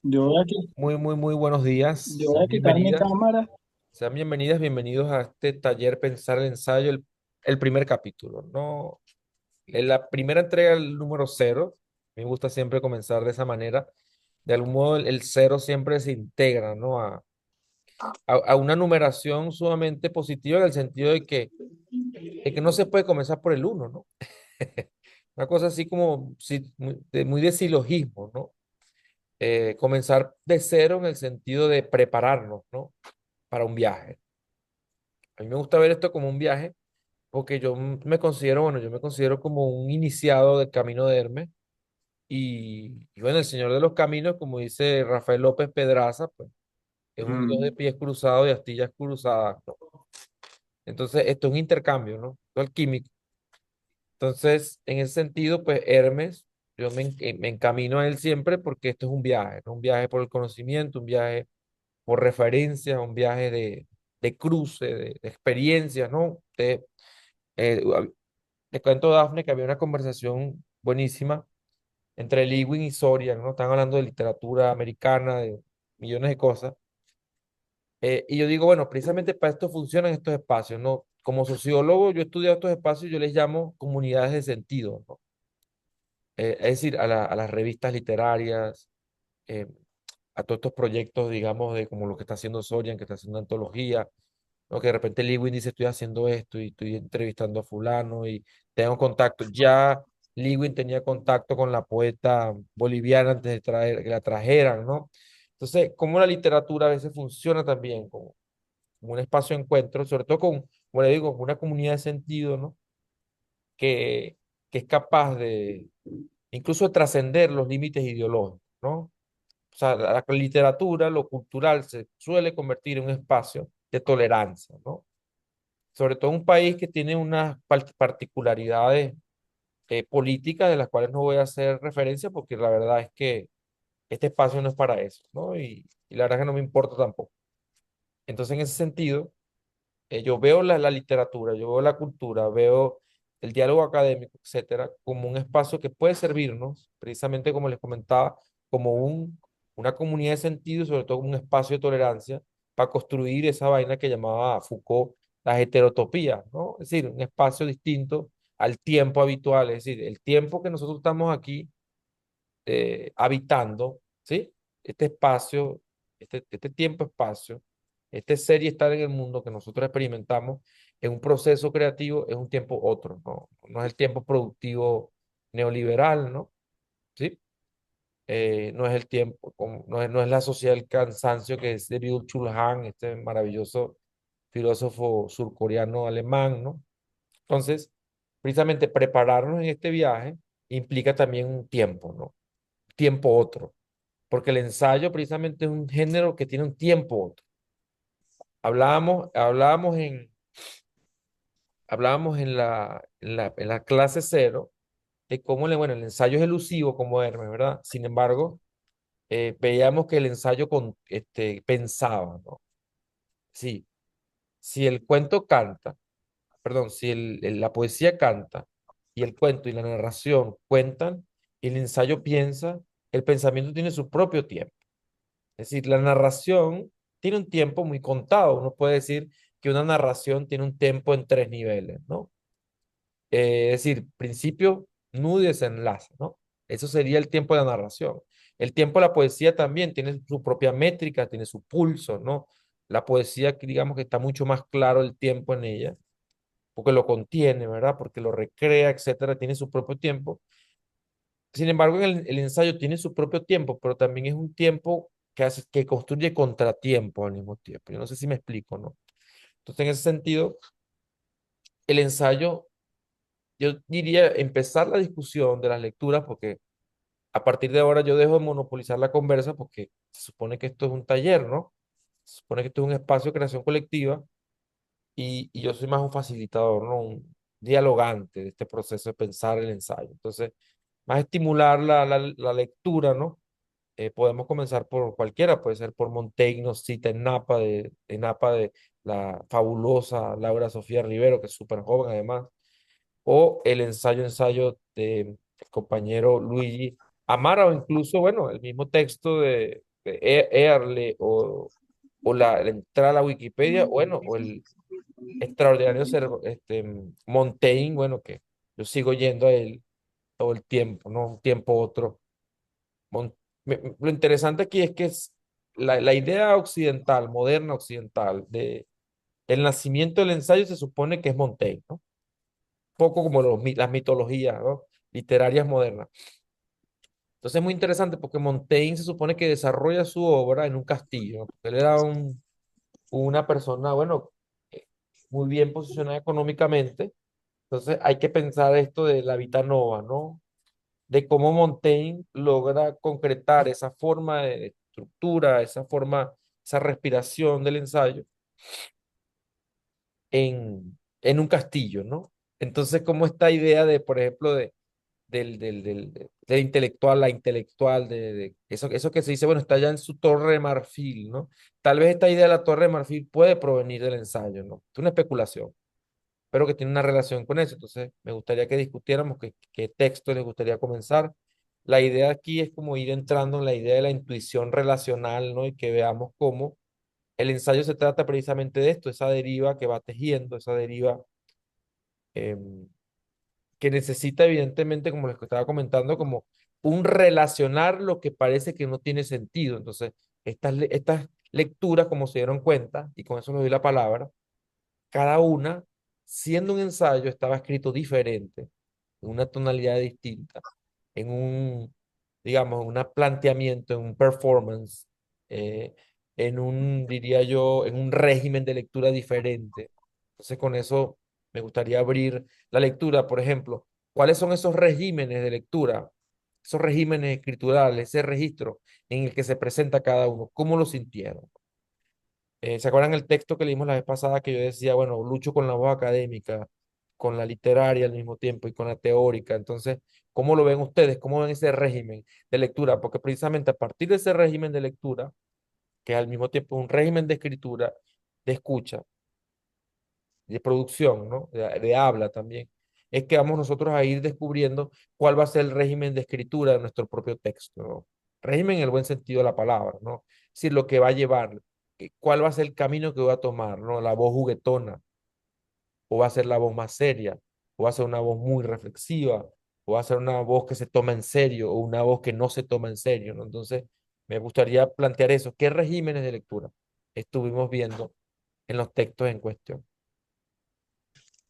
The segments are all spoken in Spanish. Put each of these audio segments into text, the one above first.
Yo voy a, qui- Muy buenos días. yo voy a quitar mi cámara. Sean bienvenidas, bienvenidos a este taller Pensar el ensayo, el primer capítulo, ¿no? En la primera entrega, el número cero. Me gusta siempre comenzar de esa manera. De algún modo, el cero siempre se integra, ¿no? A una numeración sumamente positiva en el sentido de que no se puede comenzar por el uno, ¿no? Una cosa así como muy de silogismo, ¿no? Comenzar de cero en el sentido de prepararnos, ¿no? Para un viaje. A mí me gusta ver esto como un viaje porque me considero, bueno, yo me considero como un iniciado del camino de Hermes y bueno, el Señor de los Caminos, como dice Rafael López Pedraza, pues es un Dios de Mm, pies cruzados y astillas cruzadas, ¿no? Entonces, esto es un intercambio, ¿no? Esto es alquímico. Entonces, en ese sentido, pues Hermes, me encamino a él siempre porque esto es un viaje, ¿no? Un viaje por el conocimiento, un viaje por referencia, un viaje de cruce, de experiencias, ¿no? Eh, Le cuento, Dafne, que había una conversación buenísima entre Lewin y Soria, ¿no? Están hablando de literatura americana, de millones de cosas. Y yo digo, bueno, precisamente para esto funcionan estos espacios, ¿no? Como sociólogo, yo he estudiado estos espacios, yo les llamo comunidades de sentido, ¿no? Es decir, a las revistas literarias, eh, a todos estos proyectos, digamos, de como lo que está haciendo Sorian, que está haciendo antología, ¿no? Que de repente Lewin dice, estoy haciendo esto y estoy entrevistando a fulano y tengo contacto. Ya Lewin tenía contacto con la poeta boliviana antes de que la trajeran, ¿no? Entonces, cómo la literatura a veces funciona también como un espacio de encuentro, sobre todo como le digo, una comunidad de sentido, ¿no? Que, que es capaz de incluso de trascender los límites ideológicos, ¿no? O sea, la literatura, lo cultural, se suele convertir en un espacio de tolerancia, ¿no? Sobre todo un país que tiene unas particularidades políticas de las cuales no voy a hacer referencia porque la verdad es que este espacio no es para eso, ¿no? Y la verdad es que no me importa tampoco. Entonces, en ese sentido, yo veo la literatura, yo veo la cultura, veo el diálogo académico, etcétera, como un espacio que puede servirnos, precisamente como les comentaba, como una comunidad de sentido y sobre todo como un espacio de tolerancia para construir esa vaina que llamaba Foucault las heterotopías, ¿no? Es decir, un espacio distinto al tiempo habitual, es decir, el tiempo que nosotros estamos aquí habitando, ¿sí? Este espacio, este tiempo-espacio, este ser y estar en el mundo que nosotros experimentamos en un proceso creativo es un tiempo otro, ¿no? No es el tiempo productivo neoliberal, ¿no? ¿Sí? No es el tiempo, no es la sociedad del cansancio que es de Byung-Chul Han, este maravilloso filósofo surcoreano alemán, ¿no? Entonces, precisamente prepararnos en este viaje implica también un tiempo, ¿no? Tiempo otro, porque el ensayo precisamente es un género que tiene un tiempo otro. Hablábamos en la clase cero de cómo bueno, el ensayo es elusivo como Hermes, ¿verdad? Sin embargo, veíamos que el ensayo pensaba, ¿no? Sí, si el cuento canta, perdón, si la poesía canta y el cuento y la narración cuentan, y el ensayo piensa, el pensamiento tiene su propio tiempo. Es decir, la narración tiene un tiempo muy contado. Uno puede decir que una narración tiene un tiempo en tres niveles, ¿no? Es decir, principio, nudo y desenlace, ¿no? Eso sería el tiempo de la narración. El tiempo de la poesía también tiene su propia métrica, tiene su pulso, ¿no? La poesía, que digamos que está mucho más claro el tiempo en ella, porque lo contiene, ¿verdad? Porque lo recrea, etcétera, tiene su propio tiempo. Sin embargo, el ensayo tiene su propio tiempo, pero también es un tiempo que construye contratiempo al mismo tiempo. Yo no sé si me explico, ¿no? Entonces, en ese sentido, el ensayo, yo diría empezar la discusión de las lecturas, porque a partir de ahora yo dejo de monopolizar la conversa, porque se supone que esto es un taller, ¿no? Se supone que esto es un espacio de creación colectiva y yo soy más un facilitador, ¿no? Un dialogante de este proceso de pensar el ensayo. Entonces, más estimular la lectura, ¿no? Podemos comenzar por cualquiera, puede ser por Montaigne, nos cita en Napa de la fabulosa Laura Sofía Rivero, que es súper joven además, o el ensayo del compañero Luigi Amara, o incluso, bueno, el mismo texto Earle o la entrada a la Wikipedia, bueno, o el extraordinario Montaigne, bueno, que yo sigo yendo a él todo el tiempo, ¿no? Un tiempo otro. Mon- lo interesante aquí es que es la idea occidental, moderna occidental, de el nacimiento del ensayo se supone que es Montaigne, ¿no? Poco como las mitologías, ¿no? Literarias modernas. Entonces es muy interesante porque Montaigne se supone que desarrolla su obra en un castillo, ¿no? Él era una persona, bueno, eh, muy bien posicionada económicamente. Entonces hay que pensar esto de la vita nova, ¿no? De cómo Montaigne logra concretar esa forma de estructura, esa forma, esa respiración del ensayo en un castillo, ¿no? Entonces, como esta idea de, por ejemplo, del intelectual, la intelectual, de eso que se dice, bueno, está ya en su torre de marfil, ¿no? Tal vez esta idea de la torre de marfil puede provenir del ensayo, ¿no? Es una especulación, pero que tiene una relación con eso. Entonces, me gustaría que discutiéramos qué texto les gustaría comenzar. La idea aquí es como ir entrando en la idea de la intuición relacional, ¿no? Y que veamos cómo el ensayo se trata precisamente de esto, esa deriva que va tejiendo, esa deriva em, que necesita evidentemente, como les estaba comentando, como un relacionar lo que parece que no tiene sentido. Entonces, estas lecturas, como se dieron cuenta, y con eso les doy la palabra, cada una, siendo un ensayo, estaba escrito diferente, en una tonalidad distinta, en un, digamos, en un planteamiento, en un performance, eh, diría yo, en un régimen de lectura diferente. Entonces, con eso me gustaría abrir la lectura, por ejemplo, ¿cuáles son esos regímenes de lectura, esos regímenes escriturales, ese registro en el que se presenta cada uno? ¿Cómo lo sintieron? ¿Se acuerdan el texto que leímos la vez pasada que yo decía, bueno, lucho con la voz académica, con la literaria al mismo tiempo y con la teórica? Entonces, ¿cómo lo ven ustedes? ¿Cómo ven ese régimen de lectura? Porque precisamente a partir de ese régimen de lectura, que es al mismo tiempo un régimen de escritura, de escucha, de producción, ¿no? De habla también, es que vamos nosotros a ir descubriendo cuál va a ser el régimen de escritura de nuestro propio texto, ¿no? Régimen en el buen sentido de la palabra, ¿no? Es decir, lo que va a llevar, cuál va a ser el camino que va a tomar, ¿no? La voz juguetona, o va a ser la voz más seria, o va a ser una voz muy reflexiva, o va a ser una voz que se toma en serio, o una voz que no se toma en serio, ¿no? Entonces, me gustaría plantear eso. ¿Qué regímenes de lectura estuvimos viendo en los textos en cuestión?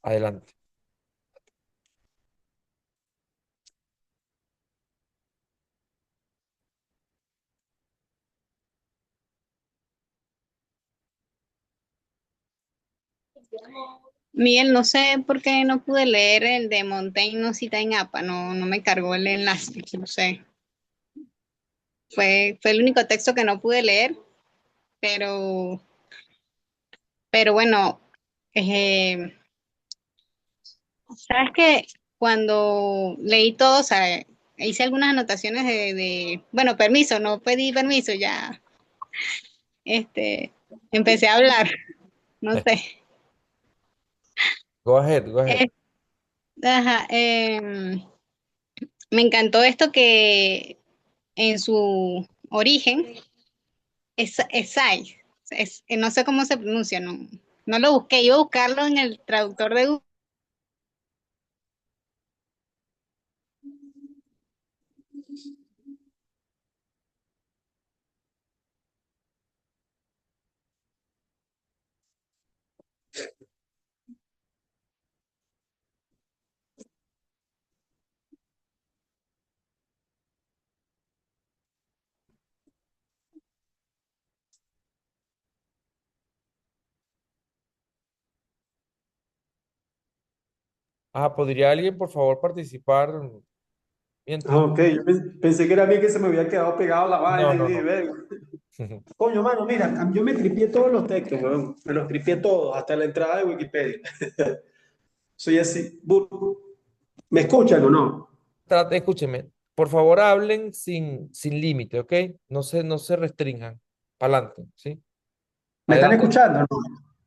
Adelante. Miguel, no sé por qué no pude leer el de Montaigne no cita en APA, no me cargó el enlace, no sé. Fue el único texto que no pude leer, pero, pero bueno, eh, sabes que cuando leí todo, o sea, hice algunas anotaciones bueno, permiso, no pedí permiso, ya, este, empecé a hablar, no sé. Go ahead, go ahead. Eh, ajá, me encantó esto que en su origen es Sai. No sé cómo se pronuncia, no lo busqué, iba a buscarlo en el traductor de Google. Ah, ¿podría alguien, por favor, participar Ah, mientras? ok, yo pensé que era a mí que se me había quedado pegado la No, vaina y no, dije, no. "Verga". Coño, mano, mira, yo me tripié todos los textos, weón. Me los tripié todos, hasta la entrada de Wikipedia. Soy así. ¿Me escuchan o no? Escúcheme, por favor, hablen sin límite, ¿ok? No se restrinjan. Para adelante, ¿sí? ¿Me están Adelante. escuchando?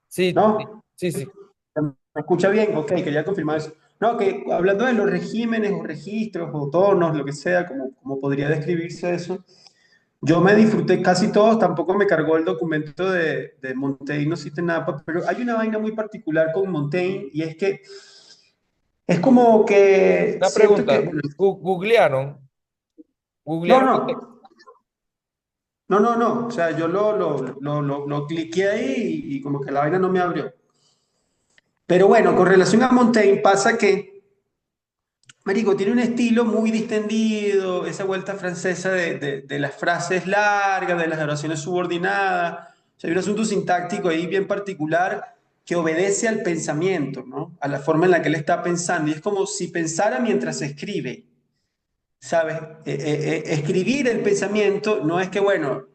Sí, sí, ¿No? sí, sí. ¿Me escucha bien? Ok, quería confirmar eso. No, que hablando de los regímenes o registros o tonos, lo que sea, como podría describirse eso, Yo me disfruté casi todos, tampoco me cargó el documento de Montaigne, no existe nada, pero hay una vaina muy particular con Montaigne y es que es como que Una siento que, pregunta, bueno, googlearon, no, googlearon el texto. no, no, o sea, yo lo cliqué ahí y como que la vaina no me abrió. Pero bueno, con relación a Montaigne pasa que Marico, tiene un estilo muy distendido, esa vuelta francesa de las frases largas, de las oraciones subordinadas. O sea, hay un asunto sintáctico ahí bien particular que obedece al pensamiento, ¿no? A la forma en la que él está pensando. Y es como si pensara mientras escribe, ¿sabes? Escribir el pensamiento no es que, bueno,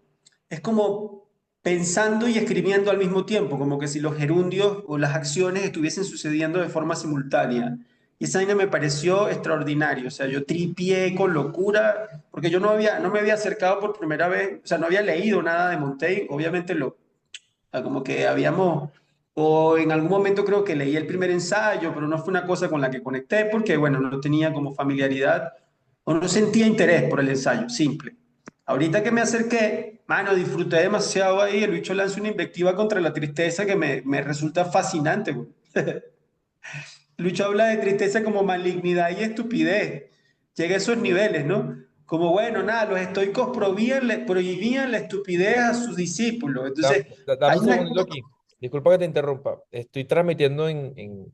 es como pensando y escribiendo al mismo tiempo, como que si los gerundios o las acciones estuviesen sucediendo de forma simultánea. Y esa vaina me pareció extraordinario, o sea, yo tripié con locura, porque yo no me había acercado por primera vez, o sea, no había leído nada de Montaigne, obviamente o sea, como que habíamos, o en algún momento creo que leí el primer ensayo, pero no fue una cosa con la que conecté, porque bueno, no tenía como familiaridad, o no sentía interés por el ensayo, simple. Ahorita que me acerqué, mano, disfruté demasiado ahí. El bicho lanza una invectiva contra la tristeza que me resulta fascinante, güey. El bicho habla de tristeza como malignidad y estupidez. Llega a esos niveles, ¿no? Como, bueno, nada, los estoicos prohibían la estupidez a sus discípulos. Entonces, Dame hay un una segundito cosa, aquí. Disculpa que te interrumpa. Estoy transmitiendo en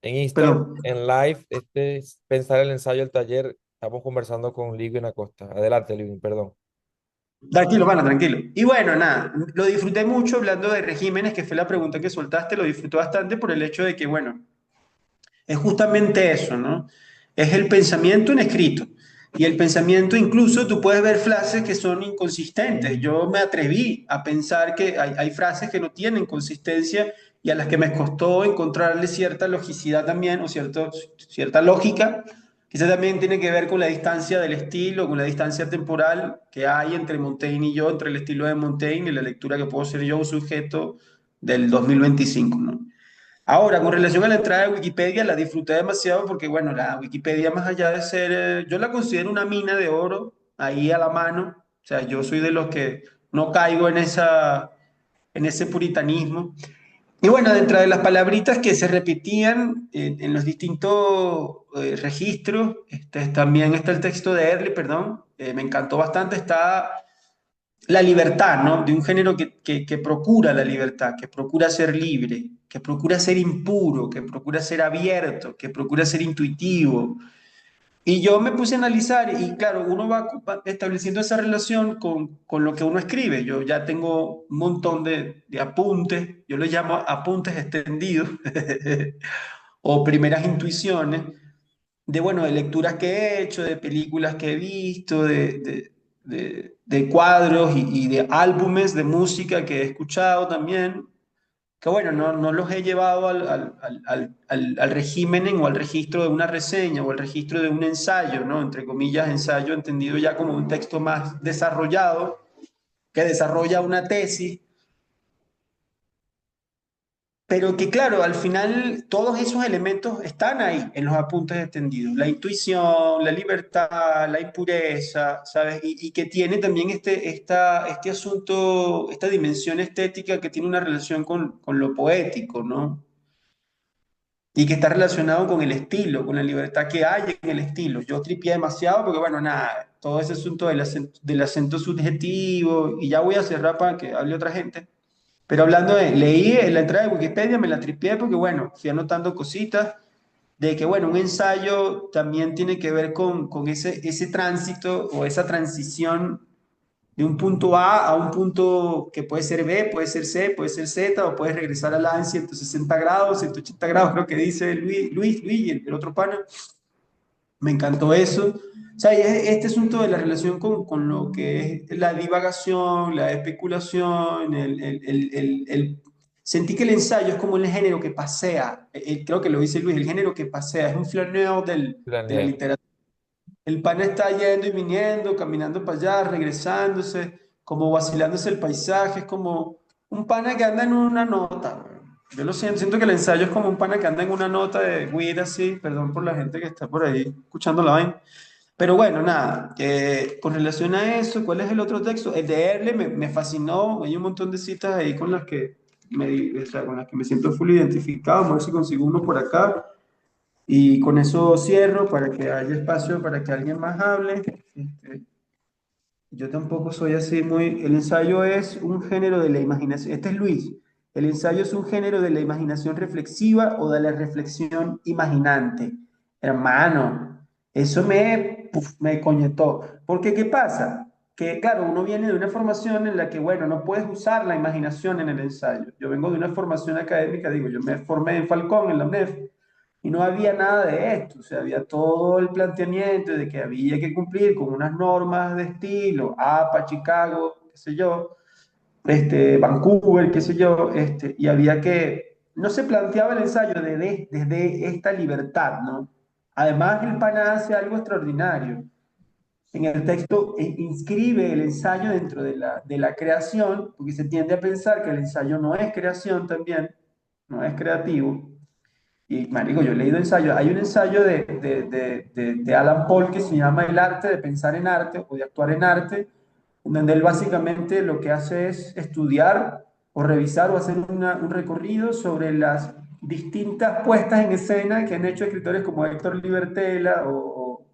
Instagram, perdón, en live, este es Pensar el ensayo del taller. Estamos conversando con Livio Acosta. Adelante, Livio, perdón. tranquilo, mano, tranquilo. Y bueno, nada, lo disfruté mucho hablando de regímenes, que fue la pregunta que soltaste, lo disfruté bastante por el hecho de que, bueno, es justamente eso, ¿no? Es el pensamiento en escrito. Y el pensamiento, incluso tú puedes ver frases que son inconsistentes. Yo me atreví a pensar que hay frases que no tienen consistencia y a las que me costó encontrarle cierta logicidad también o cierta lógica. Quizá también tiene que ver con la distancia del estilo, con la distancia temporal que hay entre Montaigne y yo, entre el estilo de Montaigne y la lectura que puedo ser yo, un sujeto del 2025, ¿no? Ahora, con relación a la entrada de Wikipedia, la disfruté demasiado porque, bueno, la Wikipedia, más allá de ser, yo la considero una mina de oro ahí a la mano. O sea, yo soy de los que no caigo en ese puritanismo. Y bueno, dentro de las palabritas que se repetían en los distintos registros, también está el texto de Early, perdón, me encantó bastante, está la libertad, ¿no? De un género que procura la libertad, que procura ser libre, que procura ser impuro, que procura ser abierto, que procura ser intuitivo. Y yo me puse a analizar y claro, uno va estableciendo esa relación con lo que uno escribe. Yo ya tengo un montón de apuntes, yo los llamo apuntes extendidos o primeras intuiciones de, bueno, de lecturas que he hecho, de películas que he visto, de cuadros y de álbumes de música que he escuchado también, que bueno, no los he llevado al régimen o al registro de una reseña o al registro de un ensayo, ¿no? Entre comillas, ensayo entendido ya como un texto más desarrollado, que desarrolla una tesis. Pero que claro, al final todos esos elementos están ahí en los apuntes extendidos. La intuición, la libertad, la impureza, ¿sabes? Y que tiene también este asunto, esta dimensión estética que tiene una relación con lo poético, ¿no? Y que está relacionado con el estilo, con la libertad que hay en el estilo. Yo tripié demasiado porque, bueno, nada, todo ese asunto del acento subjetivo, y ya voy a cerrar para que hable otra gente. Pero hablando leí en la entrada de Wikipedia, me la tripié porque, bueno, fui anotando cositas de que, bueno, un ensayo también tiene que ver con ese tránsito o esa transición de un punto A un punto que puede ser B, puede ser C, puede ser Z, o puedes regresar al A en 160 grados, 180 grados, creo que dice Luis y el otro pana. Me encantó eso. O sea, este asunto de la relación con lo que es la divagación, la especulación, sentí que el ensayo es como el género que pasea. Creo que lo dice Luis, el género que pasea, es un flaneo de la Planear. literatura. El pana está yendo y viniendo, caminando para allá, regresándose, como vacilándose el paisaje, es como un pana que anda en una nota. Yo lo siento que el ensayo es como un pana que anda en una nota de weed así, perdón por la gente que está por ahí escuchando la vaina, Pero bueno, nada, con relación a eso, ¿cuál es el otro texto? El de Erle me fascinó, hay un montón de citas ahí con las que o sea, con las que me siento full identificado, vamos a ver si consigo uno por acá. Y con eso cierro para que haya espacio para que alguien más hable. Yo tampoco soy así muy... El ensayo es un género de la imaginación. Este es Luis. El ensayo es un género de la imaginación reflexiva o de la reflexión imaginante. Hermano, eso me coñetó. Porque, ¿qué pasa? Que, claro, uno viene de una formación en la que, bueno, no puedes usar la imaginación en el ensayo. Yo vengo de una formación académica, digo, yo me formé en Falcón, en la UNEF, y no había nada de esto, o sea, había todo el planteamiento de que había que cumplir con unas normas de estilo, APA, Chicago, qué sé yo, Vancouver, qué sé yo, y había que, no se planteaba el ensayo desde esta libertad, ¿no? Además, el pana hace algo extraordinario. En el texto inscribe el ensayo dentro de la creación, porque se tiende a pensar que el ensayo no es creación también, no es creativo. Y, marico, yo he leído ensayos. Hay un ensayo de Alan Paul que se llama El arte de pensar en arte o de actuar en arte, donde él básicamente lo que hace es estudiar o revisar o hacer un recorrido sobre las distintas puestas en escena que han hecho escritores como Héctor Libertela o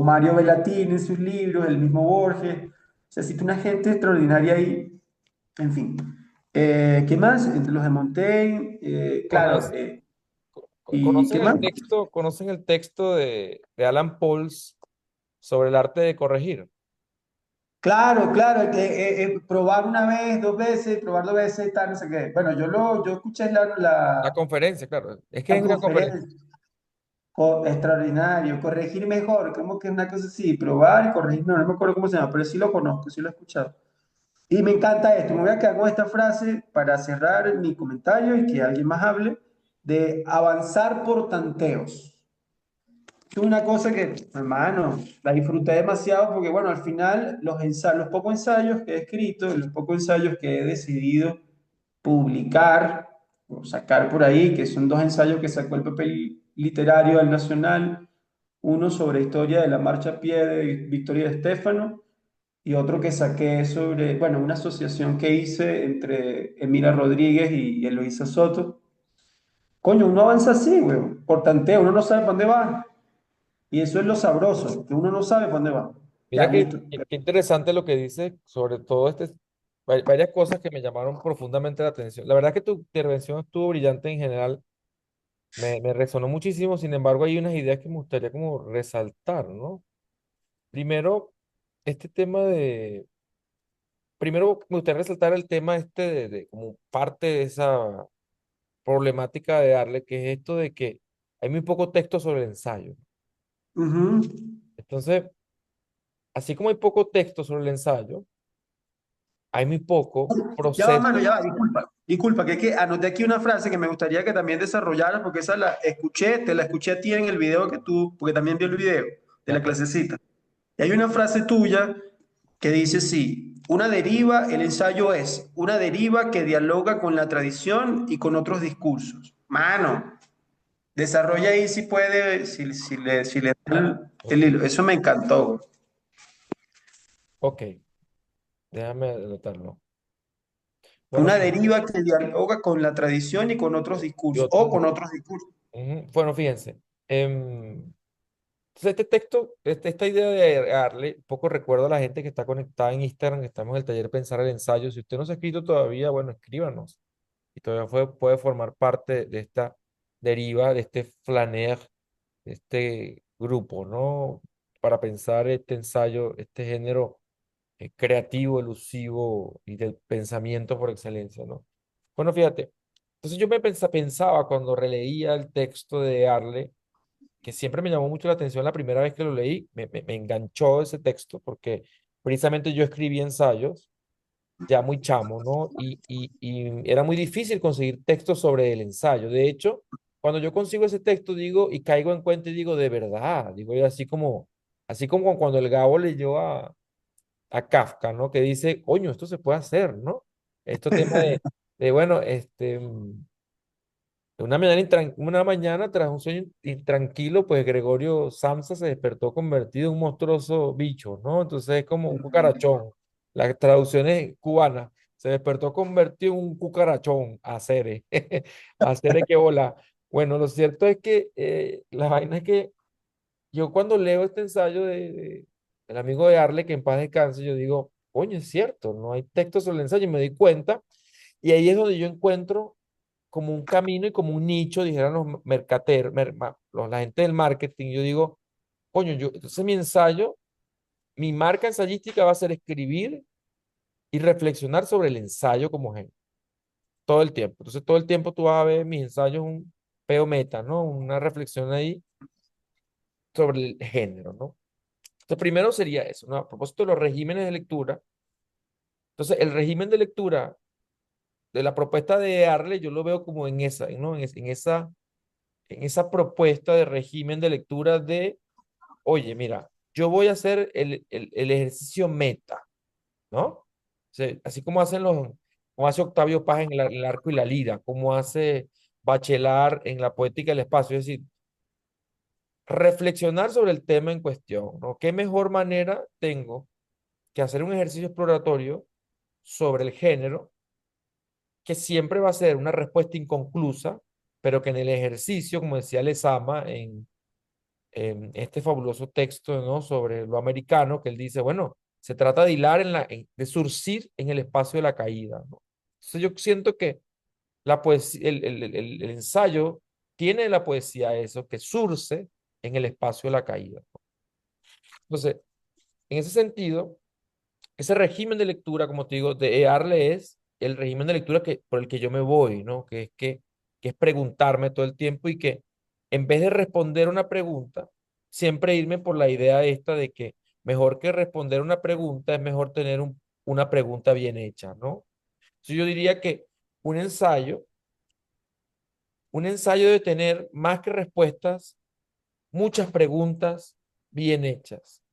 Mario Bellatín en sus libros, el mismo Borges. O sea, existe una gente extraordinaria ahí. En fin. ¿Qué más? Entre los de Montaigne, claro. ¿Conoce- ¿Y qué más? conocen el texto de Alan Pauls sobre el arte de corregir? Claro, claro, probar una vez, dos veces, probar dos veces, tal, no sé qué. Bueno, yo escuché La conferencia, claro. Es que la es una conferencia. conferencia, extraordinario, corregir mejor, como que es una cosa así, probar y corregir, no me acuerdo cómo se llama, pero sí lo conozco, sí lo he escuchado. Y me encanta esto, me voy a quedar con esta frase para cerrar mi comentario y que alguien más hable, de avanzar por tanteos. Es una cosa que, hermano, la disfruté demasiado porque, bueno, al final los pocos ensayos que he escrito, los pocos ensayos que he decidido publicar o sacar por ahí, que son dos ensayos que sacó el papel literario del Nacional, uno sobre historia de la marcha a pie de Victoria Estefano y otro que saqué sobre, bueno, una asociación que hice entre Emila Rodríguez y Eloísa Soto. Coño, uno avanza así, güey, por tanteo, uno no sabe para dónde va. Y eso es lo sabroso, que uno no sabe para dónde va. Ya, Mira listo. qué interesante lo que dice, sobre todo varias cosas que me llamaron profundamente la atención. La verdad que tu intervención estuvo brillante en general, me resonó muchísimo, sin embargo hay unas ideas que me gustaría como resaltar, ¿no? Primero, este tema primero me gustaría resaltar el tema como parte de esa problemática de darle, que es esto de que hay muy poco texto sobre el ensayo. Ujú. Entonces, así como hay poco texto sobre el ensayo, hay muy poco Ya va, mano, proceso. ya va, disculpa. Disculpa, que es que anoté aquí una frase que me gustaría que también desarrollaras, porque esa la escuché, te la escuché a ti en el video que tú, porque también vi el video de la Ajá. clasecita. Y hay una frase tuya que dice sí, una deriva, el ensayo es una deriva que dialoga con la tradición y con otros discursos. Mano, desarrolla ahí si puede, si le da el Ok, hilo. Eso me encantó. ok, déjame anotarlo. Bueno, Una fíjense, deriva que dialoga con la tradición y con otros y discursos, o otros, con otros discursos. bueno, fíjense. Entonces, este texto, esta idea de darle, poco recuerdo a la gente que está conectada en Instagram, que estamos en el taller Pensar el Ensayo. Si usted no se ha escrito todavía, bueno, escríbanos. Y todavía puede formar parte de esta deriva, de este flaner, de este grupo, ¿no? Para pensar este ensayo, este género creativo, elusivo y del pensamiento por excelencia, ¿no? Bueno, fíjate, entonces yo pensaba cuando releía el texto de Arle, que siempre me llamó mucho la atención la primera vez que lo leí, me enganchó ese texto porque precisamente yo escribí ensayos ya muy chamo, ¿no? Y era muy difícil conseguir textos sobre el ensayo. De hecho, cuando yo consigo ese texto, digo, y caigo en cuenta y digo, de verdad, digo, y así como cuando el Gabo leyó a Kafka, ¿no? Que dice, coño, esto se puede hacer, ¿no? Esto tema bueno, Una mañana, tras un sueño intranquilo, pues Gregorio Samsa se despertó convertido en un monstruoso bicho, ¿no? Entonces es como un cucarachón. La traducción es cubana. Se despertó convertido en un cucarachón, a Cere. A Cere que bola. Bueno, lo cierto es que la vaina es que yo cuando leo este ensayo del amigo de Arle, que en paz descanse, yo digo, coño, es cierto, no hay texto sobre el ensayo, y me doy cuenta, y ahí es donde yo encuentro como un camino y como un nicho, dijeran los mercaderes, la gente del marketing. Yo digo, coño, entonces mi ensayo, mi marca ensayística va a ser escribir y reflexionar sobre el ensayo como género, todo el tiempo. Entonces todo el tiempo tú vas a ver mis ensayos un peo meta, ¿no? Una reflexión ahí sobre el género, ¿no? Entonces primero sería eso, ¿no? A propósito de los regímenes de lectura. Entonces el régimen de lectura de la propuesta de Arle, yo lo veo como en esa, ¿no? En esa propuesta de régimen de lectura de, oye, mira, yo voy a hacer el ejercicio meta, ¿no? O sea, así como como hace Octavio Paz en el arco y la lira, como hace Bachelard en la poética del espacio, es decir, reflexionar sobre el tema en cuestión, ¿no? ¿Qué mejor manera tengo que hacer un ejercicio exploratorio sobre el género, que siempre va a ser una respuesta inconclusa, pero que en el ejercicio, como decía Lezama en este fabuloso texto, ¿no? Sobre lo americano, que él dice, bueno, se trata de hilar de surcir en el espacio de la caída, ¿no? Entonces yo siento que la poesía, el ensayo tiene la poesía eso, que surce en el espacio de la caída, ¿no? Entonces, en ese sentido, ese régimen de lectura, como te digo, de Arle es el régimen de lectura por el que yo me voy, ¿no? Que es preguntarme todo el tiempo y que en vez de responder una pregunta, siempre irme por la idea esta de que mejor que responder una pregunta es mejor tener una pregunta bien hecha, ¿no? Entonces yo diría que un ensayo, un ensayo debe tener más que respuestas, muchas preguntas bien hechas,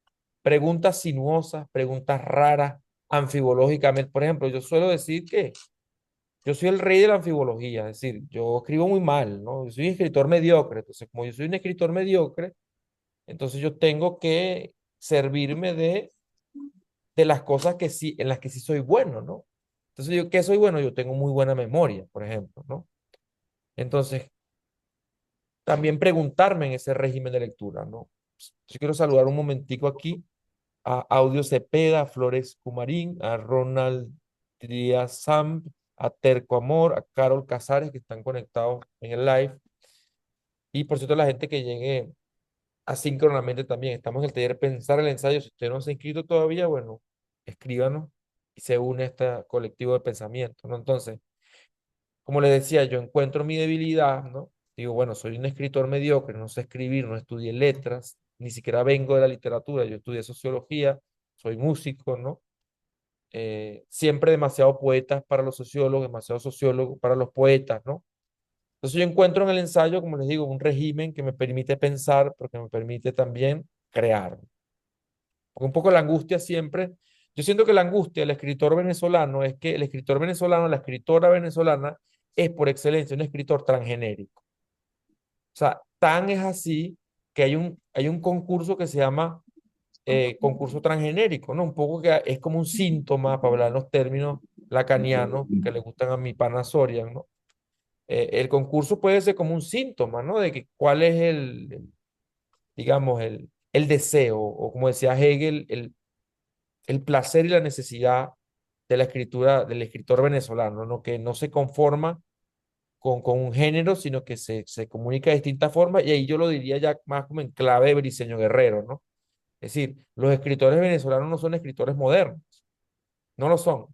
preguntas sinuosas, preguntas raras, anfibológicamente. Por ejemplo, yo suelo decir que yo soy el rey de la anfibología, es decir, yo escribo muy mal, ¿no? Yo soy un escritor mediocre, entonces como yo soy un escritor mediocre, entonces yo tengo que servirme de las cosas que sí, en las que sí soy bueno, ¿no? Entonces yo, ¿qué soy bueno? Yo tengo muy buena memoria, por ejemplo, ¿no? Entonces, también preguntarme en ese régimen de lectura, ¿no? Yo quiero saludar un momentico aquí a Audio Cepeda, a Flores Cumarín, a Ronald Díaz Sam, a Terco Amor, a Carol Casares, que están conectados en el live. Y por cierto, la gente que llegue asíncronamente también. Estamos en el taller Pensar el Ensayo. Si usted no se ha inscrito todavía, bueno, escríbanos y se une a este colectivo de pensamiento, ¿no? Entonces, como les decía, yo encuentro mi debilidad, ¿no? Digo, bueno, soy un escritor mediocre, no sé escribir, no estudié letras, ni siquiera vengo de la literatura, yo estudié sociología, soy músico, ¿no? Siempre demasiado poetas para los sociólogos, demasiado sociólogos para los poetas, ¿no? Entonces yo encuentro en el ensayo, como les digo, un régimen que me permite pensar, pero que me permite también crear. Porque un poco la angustia siempre, yo siento que la angustia del escritor venezolano es que el escritor venezolano, la escritora venezolana, es por excelencia un escritor transgenérico. O sea, tan es así que hay un concurso que se llama concurso transgenérico, ¿no? Un poco que es como un síntoma, para hablar en los términos lacanianos que le gustan a mi pana Sorian, ¿no? El concurso puede ser como un síntoma, ¿no? De que cuál es digamos, el deseo, o como decía Hegel, el placer y la necesidad de la escritura del escritor venezolano, ¿no? Que no se conforma con un género, sino que se comunica de distintas formas, y ahí yo lo diría ya más como en clave de Briceño Guerrero, ¿no? Es decir, los escritores venezolanos no son escritores modernos, no lo son.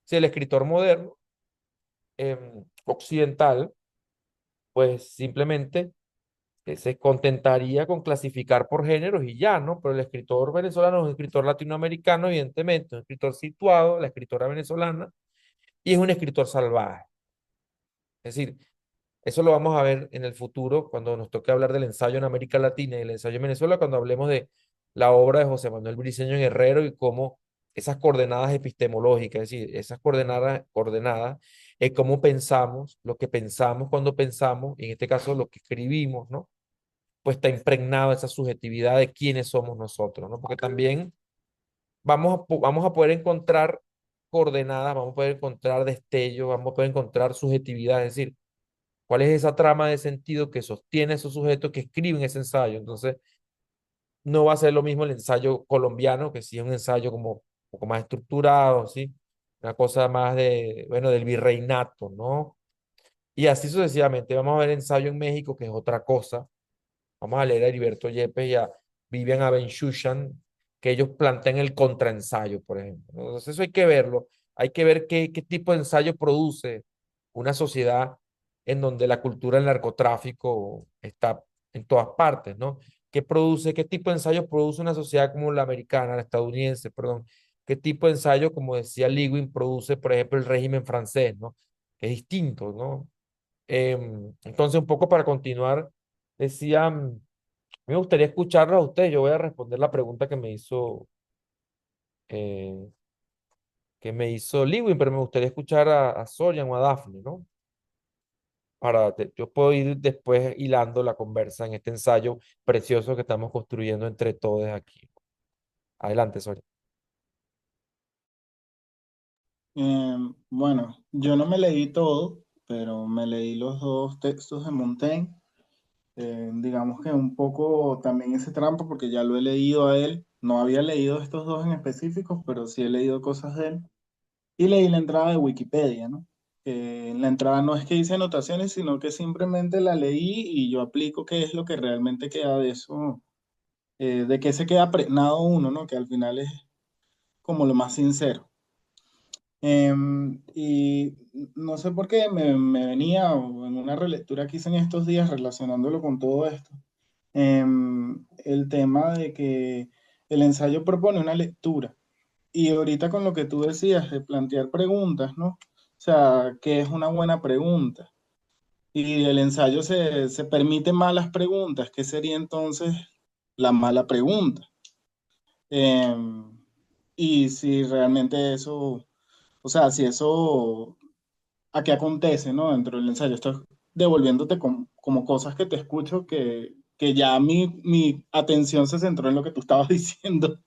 Si el escritor moderno, occidental, pues simplemente se contentaría con clasificar por géneros y ya, ¿no? Pero el escritor venezolano es un escritor latinoamericano, evidentemente, un escritor situado, la escritora venezolana, y es un escritor salvaje. Es decir, eso lo vamos a ver en el futuro cuando nos toque hablar del ensayo en América Latina y el ensayo en Venezuela, cuando hablemos de la obra de José Manuel Briceño Guerrero y cómo esas coordenadas epistemológicas, es decir, esas coordenadas es cómo pensamos, lo que pensamos cuando pensamos, y en este caso lo que escribimos, ¿no? Pues está impregnado esa subjetividad de quiénes somos nosotros, ¿no? Porque también vamos a poder encontrar coordenadas, vamos a poder encontrar destellos, vamos a poder encontrar subjetividad, es decir, cuál es esa trama de sentido que sostiene a esos sujetos que escriben ese ensayo. Entonces, no va a ser lo mismo el ensayo colombiano, que sí es un ensayo como un poco más estructurado, ¿sí? Una cosa más de, bueno, del virreinato, ¿no? Y así sucesivamente. Vamos a ver ensayo en México, que es otra cosa. Vamos a leer a Heriberto Yepes y a Vivian Abenchushan, que ellos plantean el contraensayo, por ejemplo, ¿no? Entonces, eso hay que verlo. Hay que ver qué tipo de ensayo produce una sociedad en donde la cultura del narcotráfico está en todas partes, ¿no? ¿Qué tipo de ensayo produce una sociedad como la americana, la estadounidense, perdón? ¿Qué tipo de ensayo, como decía Lewin, produce, por ejemplo, el régimen francés, ¿no? Que es distinto, ¿no? Entonces, un poco para continuar, decía, me gustaría escucharlo a ustedes. Yo voy a responder la pregunta eh, que me hizo Lewin, pero me gustaría escuchar a Sorian o a Daphne, ¿no? Yo puedo ir después hilando la conversa en este ensayo precioso que estamos construyendo entre todos aquí. Adelante, Sorian. Bueno, yo no me leí todo, pero me leí los dos textos de Montaigne. Digamos que un poco también ese trampo, porque ya lo he leído a él. No había leído estos dos en específicos, pero sí he leído cosas de él. Y leí la entrada de Wikipedia, ¿no? En la entrada no es que hice anotaciones, sino que simplemente la leí y yo aplico qué es lo que realmente queda de eso, de qué se queda pregnado uno, ¿no? Que al final es como lo más sincero. Y no sé por qué me venía o en una relectura que hice en estos días relacionándolo con todo esto, el tema de que el ensayo propone una lectura. Y ahorita con lo que tú decías de plantear preguntas, ¿no? O sea, ¿qué es una buena pregunta? Y el ensayo se permite malas preguntas. ¿Qué sería entonces la mala pregunta? Em, y si realmente eso, o sea, si eso a qué acontece, ¿no? Dentro del ensayo. Estoy devolviéndote como cosas que te escucho que ya mi atención se centró en lo que tú estabas diciendo.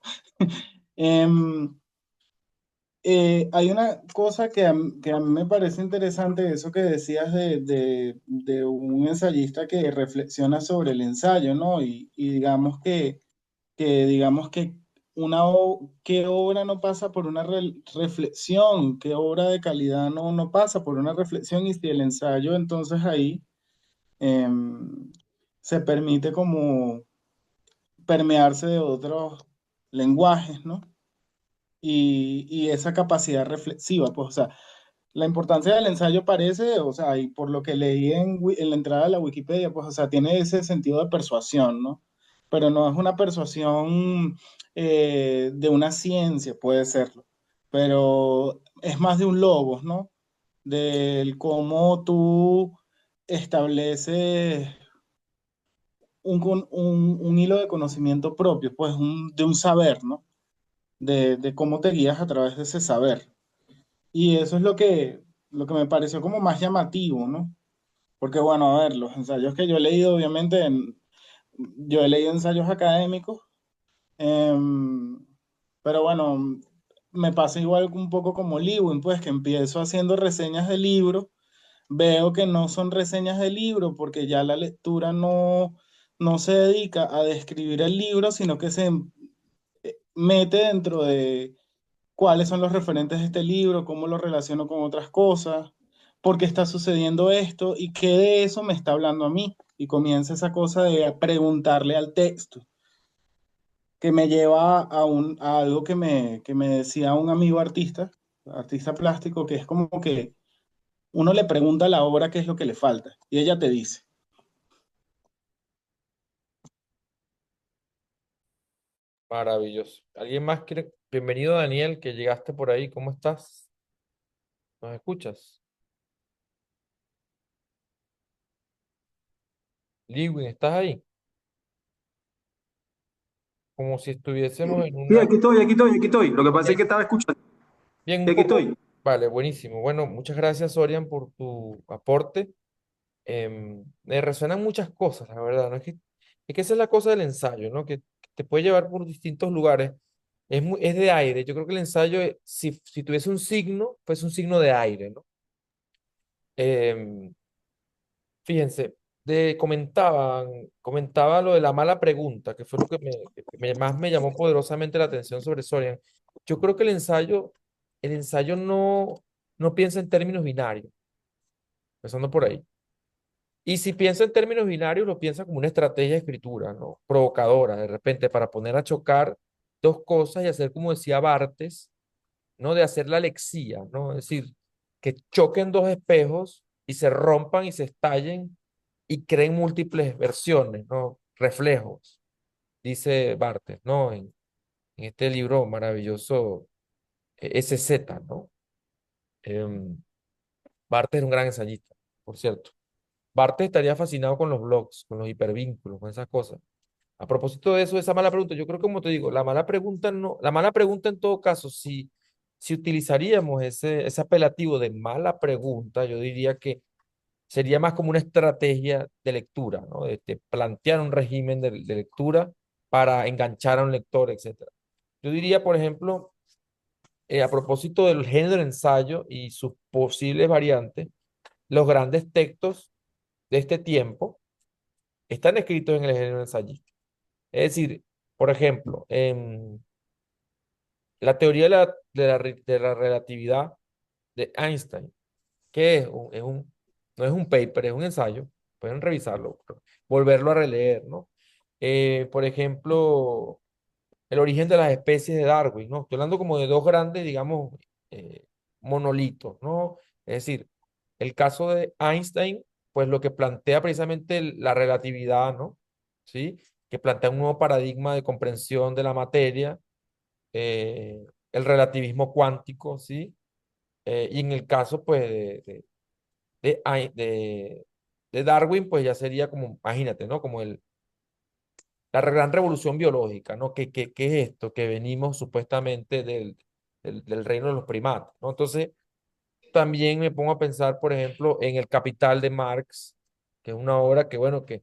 Em, hay una cosa que a mí me parece interesante, eso que decías de un ensayista que reflexiona sobre el ensayo, ¿no? Y digamos que qué obra no pasa por una reflexión, qué obra de calidad no pasa por una reflexión, y si el ensayo entonces ahí em, se permite como permearse de otros lenguajes, ¿no? Y esa capacidad reflexiva, pues, o sea, la importancia del ensayo parece, o sea, y por lo que leí en la entrada de la Wikipedia, pues, o sea, tiene ese sentido de persuasión, ¿no? Pero no es una persuasión de una ciencia, puede serlo, pero es más de un logos, ¿no? Del cómo tú estableces un hilo de conocimiento propio, pues de un saber, ¿no? De cómo te guías a través de ese saber. Y eso es lo que me pareció como más llamativo, ¿no? Porque bueno, a ver, los ensayos que yo he leído, obviamente, yo he leído ensayos académicos, em, pero bueno, me pasa igual un poco como Lewin, pues que empiezo haciendo reseñas de libros, veo que no son reseñas de libro, porque ya la lectura no se dedica a describir el libro, sino que se mete dentro de cuáles son los referentes de este libro, cómo lo relaciono con otras cosas, por qué está sucediendo esto y qué de eso me está hablando a mí. Y comienza esa cosa de preguntarle al texto, que me lleva a algo que me decía un amigo artista, artista plástico, que es como que uno le pregunta a la obra qué es lo que le falta y ella te dice. Maravilloso. ¿Alguien más quiere? Bienvenido, Daniel, que llegaste por ahí. ¿Cómo estás? ¿Nos escuchas? Lewin, ¿estás ahí? como si estuviésemos en Sí, una... aquí estoy, aquí estoy, aquí estoy. Lo que Ok, pasa es que estaba escuchando. bien, Y un aquí poco... estoy. Vale, buenísimo. Bueno, muchas gracias, Orian, por tu aporte. Me resuenan muchas cosas, la verdad, ¿no? Es que esa es la cosa del ensayo, ¿no? Que te puede llevar por distintos lugares. Es de aire. Yo creo que el ensayo, si tuviese un signo, fuese un signo de aire, ¿no? Em, Fíjense, comentaba lo de la mala pregunta, que fue lo más me llamó poderosamente la atención sobre Sorian. Yo creo que el ensayo no piensa en términos binarios, empezando por ahí. Y si piensa en términos binarios, lo piensa como una estrategia de escritura, ¿no? Provocadora, de repente, para poner a chocar dos cosas y hacer, como decía Bartes, ¿no? De hacer la lexía, ¿no? Es decir, que choquen dos espejos y se rompan y se estallen y creen múltiples versiones, ¿no? Reflejos, dice Bartes, ¿no? En este libro maravilloso, SZ, ¿no? Em, Bartes era un gran ensayista, por cierto. Bartes estaría fascinado con los blogs, con los hipervínculos, con esas cosas. A propósito de eso, esa mala pregunta, yo creo que como te digo, la mala pregunta no, la mala pregunta en todo caso, si utilizaríamos ese apelativo de mala pregunta, yo diría que sería más como una estrategia de lectura, ¿no? De plantear un régimen de lectura para enganchar a un lector, etcétera. Yo diría, por ejemplo, a propósito del género ensayo y sus posibles variantes, los grandes textos de este tiempo están escritos en el género ensayístico. Es decir, por ejemplo, en la teoría de la relatividad de Einstein, que no es un paper, es un ensayo, pueden revisarlo, volverlo a releer, ¿no? Por ejemplo, el origen de las especies de Darwin, ¿no? Estoy hablando como de dos grandes, digamos, eh, monolitos, ¿no? Es decir, el caso de Einstein, pues lo que plantea precisamente la relatividad, ¿no? ¿Sí? Que plantea un nuevo paradigma de comprensión de la materia, el relativismo cuántico, ¿sí? Y en el caso, pues, de, Ai- de, de Darwin, pues ya sería como, imagínate, ¿no? Como la gran revolución biológica, ¿no? ¿Qué es esto? Que venimos supuestamente del reino de los primates, ¿no? Entonces, también me pongo a pensar, por ejemplo, en El Capital de Marx, que es una obra que, bueno, que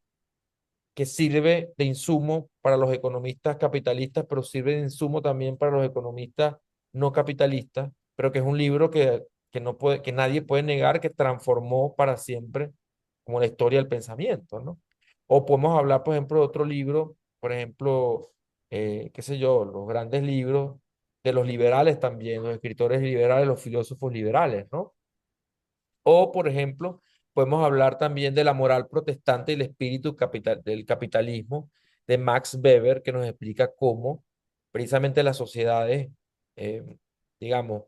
sirve de insumo para los economistas capitalistas, pero sirve de insumo también para los economistas no capitalistas, pero que es un libro que nadie puede negar que transformó para siempre como la historia del pensamiento, ¿no? O podemos hablar, por ejemplo, de otro libro, por ejemplo, qué sé yo, los grandes libros de los liberales también, los escritores liberales, los filósofos liberales, ¿no? O, por ejemplo, podemos hablar también de la moral protestante y el espíritu del capitalismo de Max Weber, que nos explica cómo precisamente las sociedades, eh, digamos,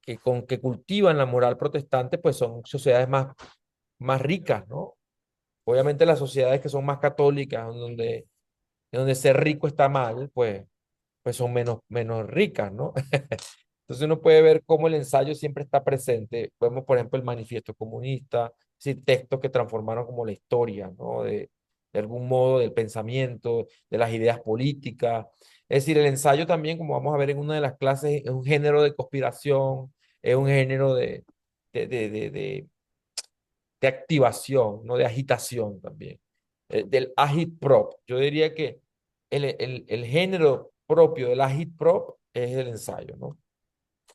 que cultivan la moral protestante, pues son sociedades más ricas, ¿no? Obviamente las sociedades que son más católicas, en donde ser rico está mal, pues son menos ricas, ¿no? Entonces uno puede ver cómo el ensayo siempre está presente. Vemos, por ejemplo, el manifiesto comunista, sí, textos que transformaron como la historia, ¿no? De algún modo del pensamiento, de las ideas políticas. Es decir, el ensayo también, como vamos a ver en una de las clases, es un género de conspiración, es un género de, de, de, de, de activación, ¿no? De agitación también. Del agitprop. Yo diría que el género propio del agitprop es el ensayo, ¿no?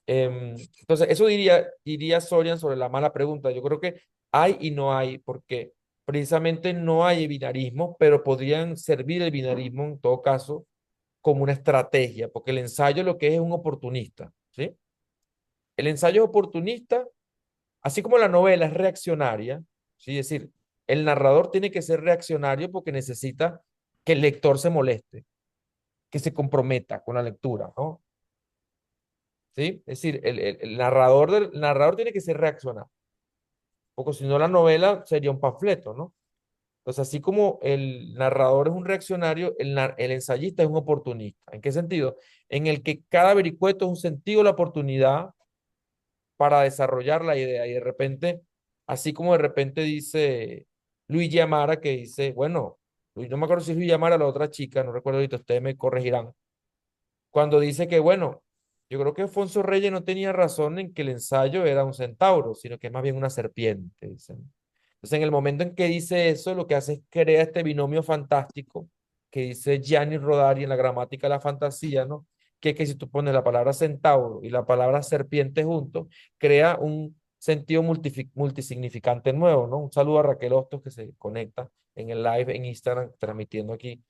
Entonces, eso diría Sorian sobre la mala pregunta. Yo creo que hay y no hay, porque precisamente no hay binarismo, pero podrían servir el binarismo en todo caso como una estrategia, porque el ensayo lo que es un oportunista, ¿sí? El ensayo es oportunista, así como la novela es reaccionaria, ¿sí? Es decir, el narrador tiene que ser reaccionario porque necesita que el lector se moleste, que se comprometa con la lectura, ¿no? ¿Sí? Es decir, el narrador tiene que ser reaccionario, porque si no la novela sería un panfleto, ¿no? Entonces, así como el narrador es un reaccionario, el ensayista es un oportunista. ¿En qué sentido? En el que cada vericueto es un sentido de la oportunidad para desarrollar la idea y de repente, así como de repente dice Luigi Amara que dice, bueno, no me acuerdo si es llamar a la otra chica, no recuerdo ahorita, ustedes me corregirán, cuando dice que, bueno, yo creo que Alfonso Reyes no tenía razón en que el ensayo era un centauro, sino que es más bien una serpiente, dicen. Entonces, en el momento en que dice eso, lo que hace es crear este binomio fantástico que dice Gianni Rodari en la gramática de la fantasía, ¿no? Que si tú pones la palabra centauro y la palabra serpiente juntos, crea un sentido multisignificante nuevo, ¿no? Un saludo a Raquel Hostos que se conecta en el live en Instagram, transmitiendo aquí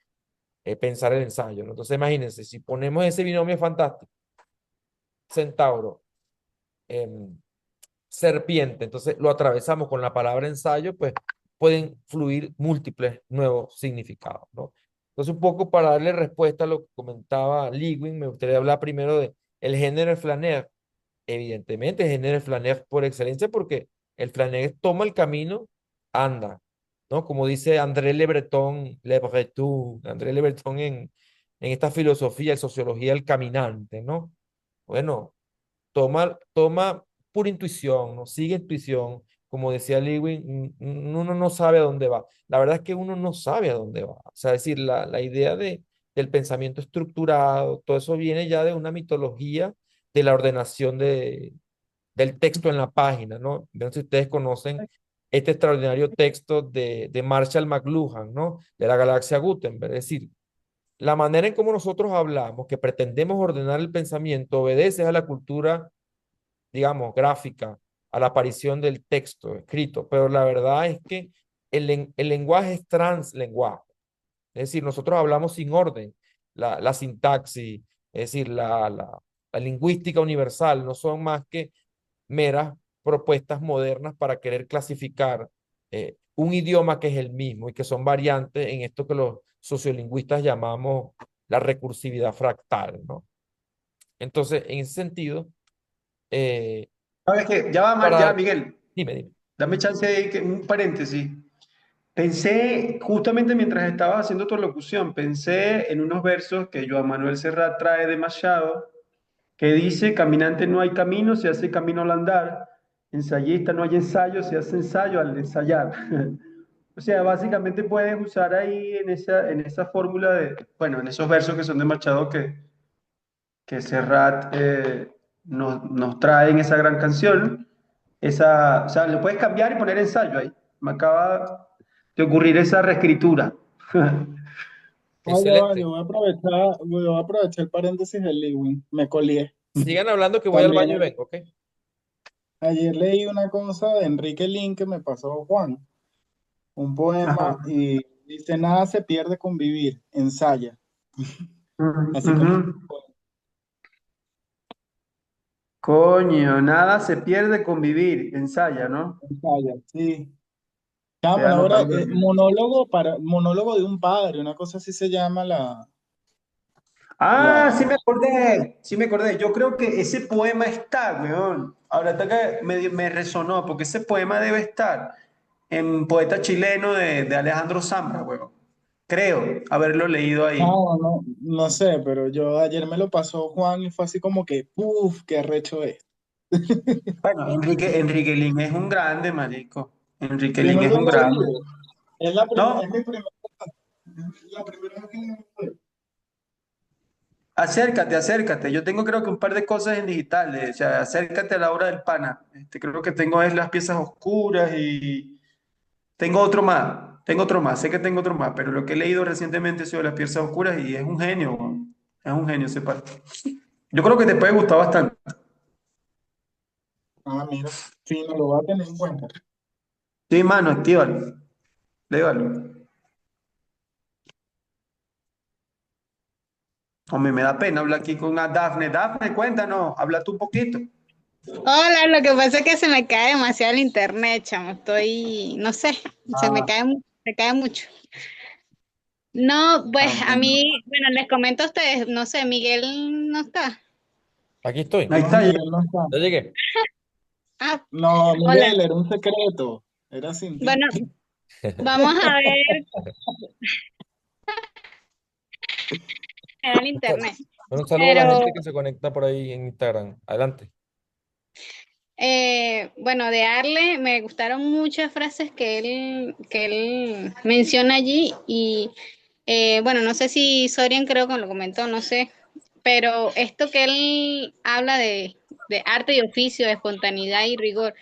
pensar el ensayo, ¿no? Entonces, imagínense, si ponemos ese binomio fantástico, centauro, em, serpiente, entonces lo atravesamos con la palabra ensayo, pues pueden fluir múltiples nuevos significados, ¿no? Entonces, un poco para darle respuesta a lo que comentaba Lewin, me gustaría hablar primero de el género flaner. Evidentemente, el género flaner por excelencia, porque el flaner toma el camino, anda, ¿no? Como dice André Le Breton en esta filosofía, sociología del caminante, ¿no? Bueno, toma pura intuición, ¿no? Sigue intuición. Como decía Lewin, uno no sabe a dónde va. La verdad es que uno no sabe a dónde va. O sea, es decir, la idea del pensamiento estructurado, todo eso viene ya de una mitología de la ordenación del texto en la página, ¿no? No sé si ustedes conocen este extraordinario texto de Marshall McLuhan, ¿no? De la galaxia Gutenberg. Es decir, la manera en cómo nosotros hablamos, que pretendemos ordenar el pensamiento, obedece a la cultura, digamos, gráfica, a la aparición del texto escrito, pero la verdad es que el lenguaje es translenguaje. Es decir, nosotros hablamos sin orden. La sintaxis, es decir, la lingüística universal no son más que meras propuestas modernas para querer clasificar un idioma que es el mismo y que son variantes en esto que los sociolingüistas llamamos la recursividad fractal, ¿no? Entonces, en ese sentido, eh, ¿Sabes qué? Ya va, ya, para... Miguel, Dime. dame chance de un paréntesis. Pensé, justamente mientras estabas haciendo tu locución, pensé en unos versos que Joan Manuel Serrat trae de Machado, que dice, caminante no hay camino, se hace camino al andar, ensayista no hay ensayo, se hace ensayo al ensayar. O sea, básicamente puedes usar ahí en esa fórmula de, bueno, en esos versos que son de Machado que Serrat nos trae en esa gran canción, o sea, le puedes cambiar y poner ensayo ahí. Me acaba de ocurrir esa reescritura. Ah, ya va, Excelente. yo voy a aprovechar el paréntesis del Lewin, me colié. Sigan hablando que voy al También baño y vengo, ¿ok? ayer leí una cosa de Enrique Lin que me pasó Juan, un poema, Ajá. y dice, nada se pierde con vivir, ensaya. Así como Ujú. Coño, nada se pierde con vivir, ensaya, ¿no? ensaya, sí. Estoy Cámara, ahora, anotando aquí. monólogo de un padre, una cosa así se llama Ah, la, sí me acordé. Yo creo que ese poema está, weón. Ahora está que me resonó, porque ese poema debe estar en Poeta Chileno de Alejandro Zambra, weón. Creo haberlo leído ahí. no sé, pero yo ayer me lo pasó Juan y fue así como que, uff, qué arrecho es. Bueno, Enrique Lin es un grande, marico. Enrique Yo Lin no es lo un he grande. leído, ¿No? es mi primera, la primera vez que lo leo. Acércate, acércate. Yo tengo creo que un par de cosas en digital. O sea, acércate a la hora del pana. Creo que tengo es las piezas oscuras y tengo otro más. Tengo otro más. Sé que tengo otro más, pero lo que he leído recientemente sobre las piezas oscuras y es un genio, weón. Es un genio ese pana. Yo creo que te puede gustar bastante. Ah, mira, sí, no lo voy a tener en cuenta. Sí, mano, actívalo. Lévalo. Hombre, me da pena hablar aquí con una Dafne. Dafne, cuéntanos, habla tú un poquito. Hola, lo que pasa es que se me cae demasiado el internet, chamo. No sé, Ah, se cae mucho. No, pues a bueno. mí, bueno, les comento a ustedes, no sé, Miguel no está. Aquí estoy. Ahí No, está ya. Miguel no está. Ya llegué. Ah, No, hola. Miguel, era un secreto, era sin ti. Bueno, vamos a ver el internet. Bueno, un saludo a la Pero gente que se conecta por ahí en Instagram. Adelante. Bueno, de Arle me gustaron muchas frases que él menciona allí y bueno, no sé si Sorian creo que lo comentó, no sé, pero esto que él habla de arte y oficio, de espontaneidad y rigor,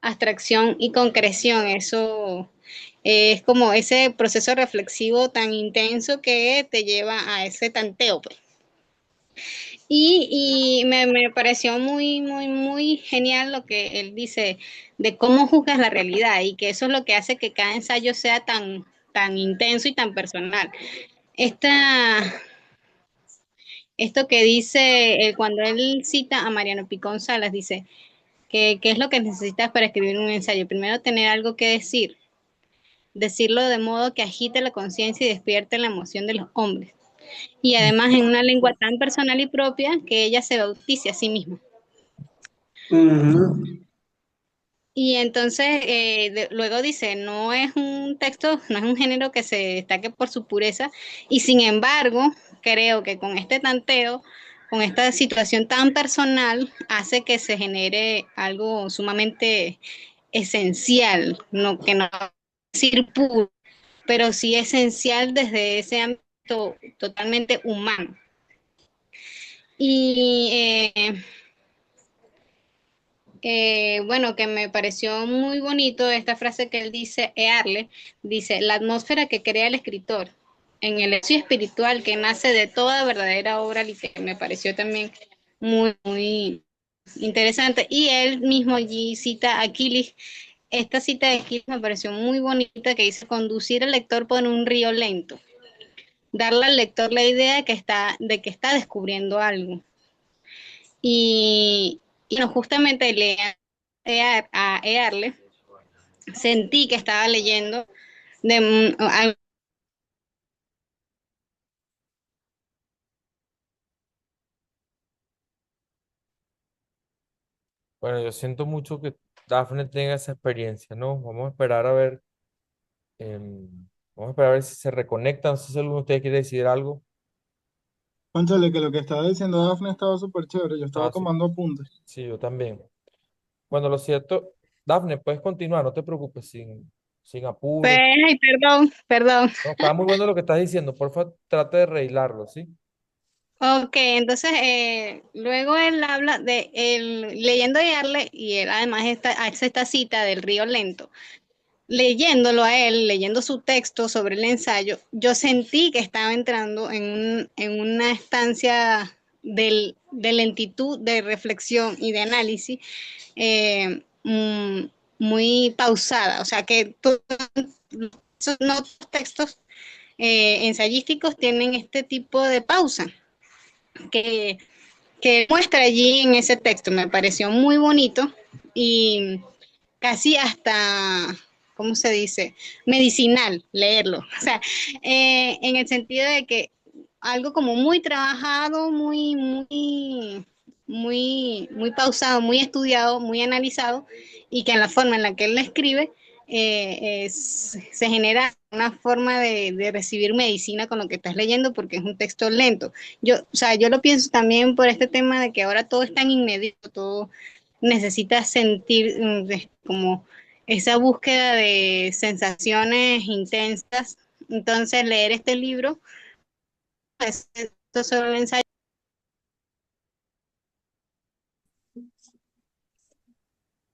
abstracción y concreción, eso es como ese proceso reflexivo tan intenso que te lleva a ese tanteo, pues. Y me pareció muy genial lo que él dice de cómo juzgas la realidad y que eso es lo que hace que cada ensayo sea tan intenso y tan personal. Esta, esto que dice, cuando él cita a Mariano Picón Salas, dice que qué es lo que necesitas para escribir un ensayo. Primero, tener algo que decir, decirlo de modo que agite la conciencia y despierte la emoción de los hombres. Y además en una lengua tan personal y propia que ella se bautice a sí misma. Ujú. Y entonces luego dice, no es un texto, no es un género que se destaque por su pureza, y sin embargo, creo que con este tanteo, con esta situación tan personal, hace que se genere algo sumamente esencial, no, que no decir puro, pero sí esencial desde ese ámbito totalmente humano. Y bueno, que me pareció muy bonito esta frase que él dice, Earle, dice, la atmósfera que crea el escritor en el hecho espiritual que nace de toda verdadera obra literaria, me pareció también muy interesante. Y él mismo allí cita a Aquiles, esta cita de Aquiles me pareció muy bonita, que dice, conducir al lector por un río lento, darle al lector la idea de que está descubriendo algo. Y no, justamente a Earle, sentí que estaba leyendo algo. Bueno, yo siento mucho que Dafne tenga esa experiencia, ¿no? Vamos a esperar a ver, em, vamos a esperar a ver si se reconectan, no sé si alguno de ustedes quiere decir algo. Cónchale, que lo que estaba diciendo Dafne estaba súper chévere. Yo estaba Ah, sí, tomando apuntes. sí, yo también. Bueno, lo cierto, Dafne, puedes continuar, no te preocupes, sin Pues, apuro. ay, perdón. No, está muy bueno lo que estás diciendo, porfa, trata de rehilarlo, ¿sí? Ok, entonces luego él habla de él leyendo a Earle y él además hace esta cita del río lento. Leyéndolo a él, leyendo su texto sobre el ensayo, yo sentí que estaba entrando en una estancia de lentitud, de reflexión y de análisis muy pausada. O sea, que todos esos no textos ensayísticos tienen este tipo de pausa que, que muestra allí en ese texto. Me pareció muy bonito y casi hasta, ¿cómo se dice? Medicinal leerlo. O sea, en el sentido de que algo como muy trabajado, muy pausado, muy estudiado, muy analizado, y que en la forma en la que él le escribe, se genera una forma de recibir medicina con lo que estás leyendo porque es un texto lento. O sea, yo lo pienso también por este tema de que ahora todo es tan inmediato, todo necesitas sentir como esa búsqueda de sensaciones intensas. Entonces, leer este libro, pues, esto solo un ensayo.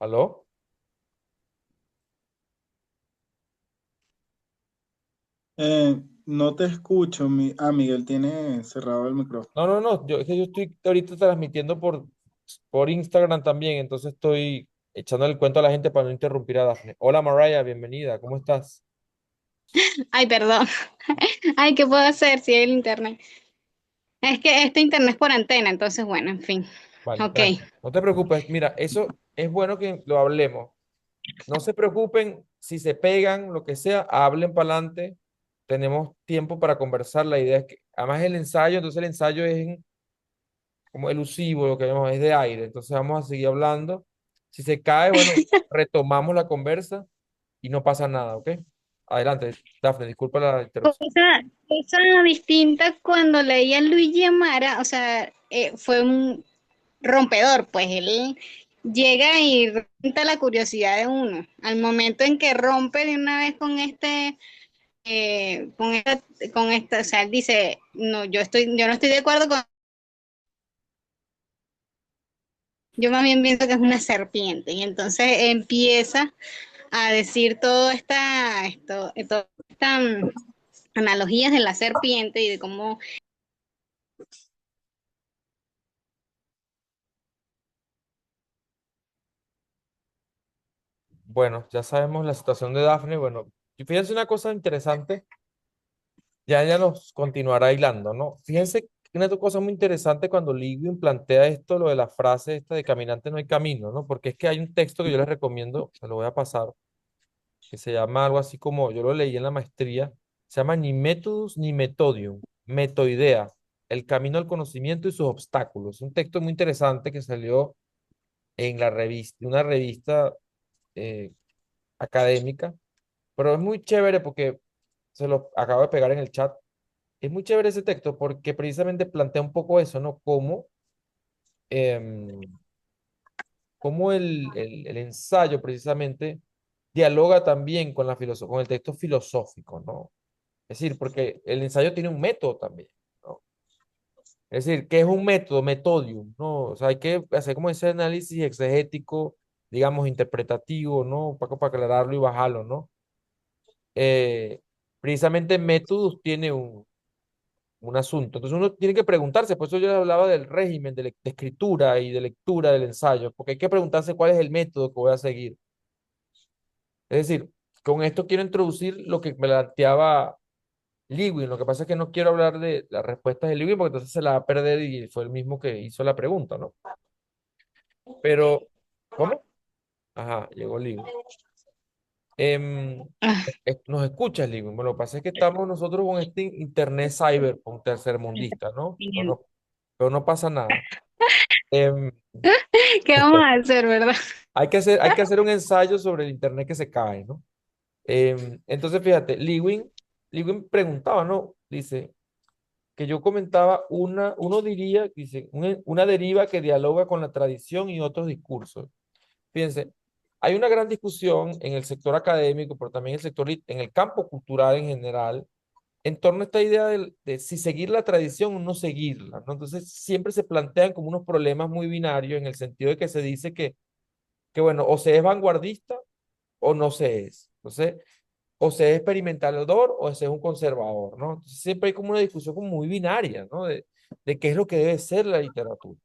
¿Aló? No te escucho. Miguel tiene cerrado el micrófono. No, no, no, es que yo estoy ahorita transmitiendo por Instagram también, entonces estoy echando el cuento a la gente para no interrumpir a Dafne. Hola Mariah, bienvenida, ¿cómo estás? Ay, perdón. Ay, ¿qué puedo hacer si hay el internet? Es que este internet es por antena, entonces, bueno, en fin. Vale, Ok. tranqui, no te preocupes, mira, eso es bueno que lo hablemos. No se preocupen si se pegan, lo que sea, hablen para adelante. Tenemos tiempo para conversar. La idea es que, además el ensayo, entonces el ensayo es como elusivo, lo que vemos es de aire. Entonces vamos a seguir hablando. Si se cae, bueno, retomamos la conversa y no pasa nada, ¿ok? Adelante, Dafne, disculpa la interrupción. Cosa distinta cuando leía a Luigi Amara, o sea, fue un rompedor, pues él llega y renta la curiosidad de uno. Al momento en que rompe de una vez con o sea, él dice, no, yo no estoy de acuerdo con, yo más bien pienso que es una serpiente, y entonces empieza a decir todas estas analogías de la serpiente y de cómo. Bueno, ya sabemos la situación de Dafne. Bueno, y fíjense una cosa interesante, ya ella nos continuará hilando, ¿no? Fíjense que una cosa muy interesante cuando Lewin plantea esto, lo de la frase esta de caminante no hay camino, ¿no? Porque es que hay un texto que yo les recomiendo, se lo voy a pasar, que se llama algo así como, yo lo leí en la maestría, se llama Ni Methodus ni Metodium, Metoidea, el camino al conocimiento y sus obstáculos. Un texto muy interesante que salió en la revista, una revista eh, académica, pero es muy chévere porque se lo acabo de pegar en el chat. Es muy chévere ese texto porque precisamente plantea un poco eso, ¿no? Em, cómo el ensayo precisamente dialoga también con con el texto filosófico, ¿no? Es decir, porque el ensayo tiene un método también, ¿no? Es decir, ¿qué es un método? Metodium, ¿no? O sea, hay que hacer como ese análisis exegético, digamos, interpretativo, ¿no? Para aclararlo y bajarlo, ¿no? Precisamente Methodus tiene un asunto. Entonces uno tiene que preguntarse, por eso yo hablaba del régimen de escritura y de lectura del ensayo, porque hay que preguntarse cuál es el método que voy a seguir. Es decir, con esto quiero introducir lo que me planteaba Lewin. Lo que pasa es que no quiero hablar de las respuestas de Lewin porque entonces se la va a perder y fue el mismo que hizo la pregunta, ¿no? Pero, ¿cómo? Ajá, llegó Lewin. Em, Ah, nos escuchas, Lewin. Bueno, lo que pasa es que estamos nosotros con este internet cyber, con tercermundista, ¿no? Pero no pasa nada. Em, ¿qué vamos a hacer, verdad? hay que hacer un ensayo sobre el internet que se cae, ¿no? Entonces, fíjate, Lewin preguntaba, ¿no? Dice que yo comentaba uno diría, dice, una deriva que dialoga con la tradición y otros discursos. Fíjense, hay una gran discusión en el sector académico, pero también en el campo cultural en general, en torno a esta idea de si seguir la tradición o no seguirla, ¿no? Entonces, siempre se plantean como unos problemas muy binarios en el sentido de que se dice que bueno, o se es vanguardista o no se es. Entonces, o se es experimentador o se es un conservador, ¿no? Entonces, siempre hay como una discusión como muy binaria, ¿no? De qué es lo que debe ser la literatura.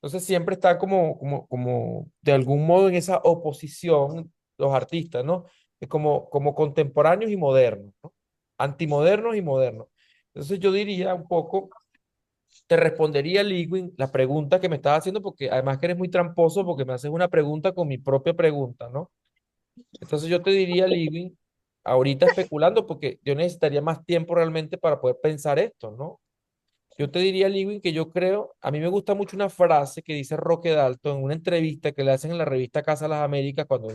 Entonces, siempre está como de algún modo en esa oposición los artistas, ¿no? Es como contemporáneos y modernos, ¿no? Antimodernos y modernos. Entonces, yo diría un poco, te respondería, Lewin, la pregunta que me estás haciendo, porque además que eres muy tramposo, porque me haces una pregunta con mi propia pregunta, ¿no? Entonces yo te diría, Living, ahorita especulando, porque yo necesitaría más tiempo realmente para poder pensar esto, ¿no? Yo te diría, Living, que yo creo, a mí me gusta mucho una frase que dice Roque Dalton en una entrevista que le hacen en la revista Casa de las Américas cuando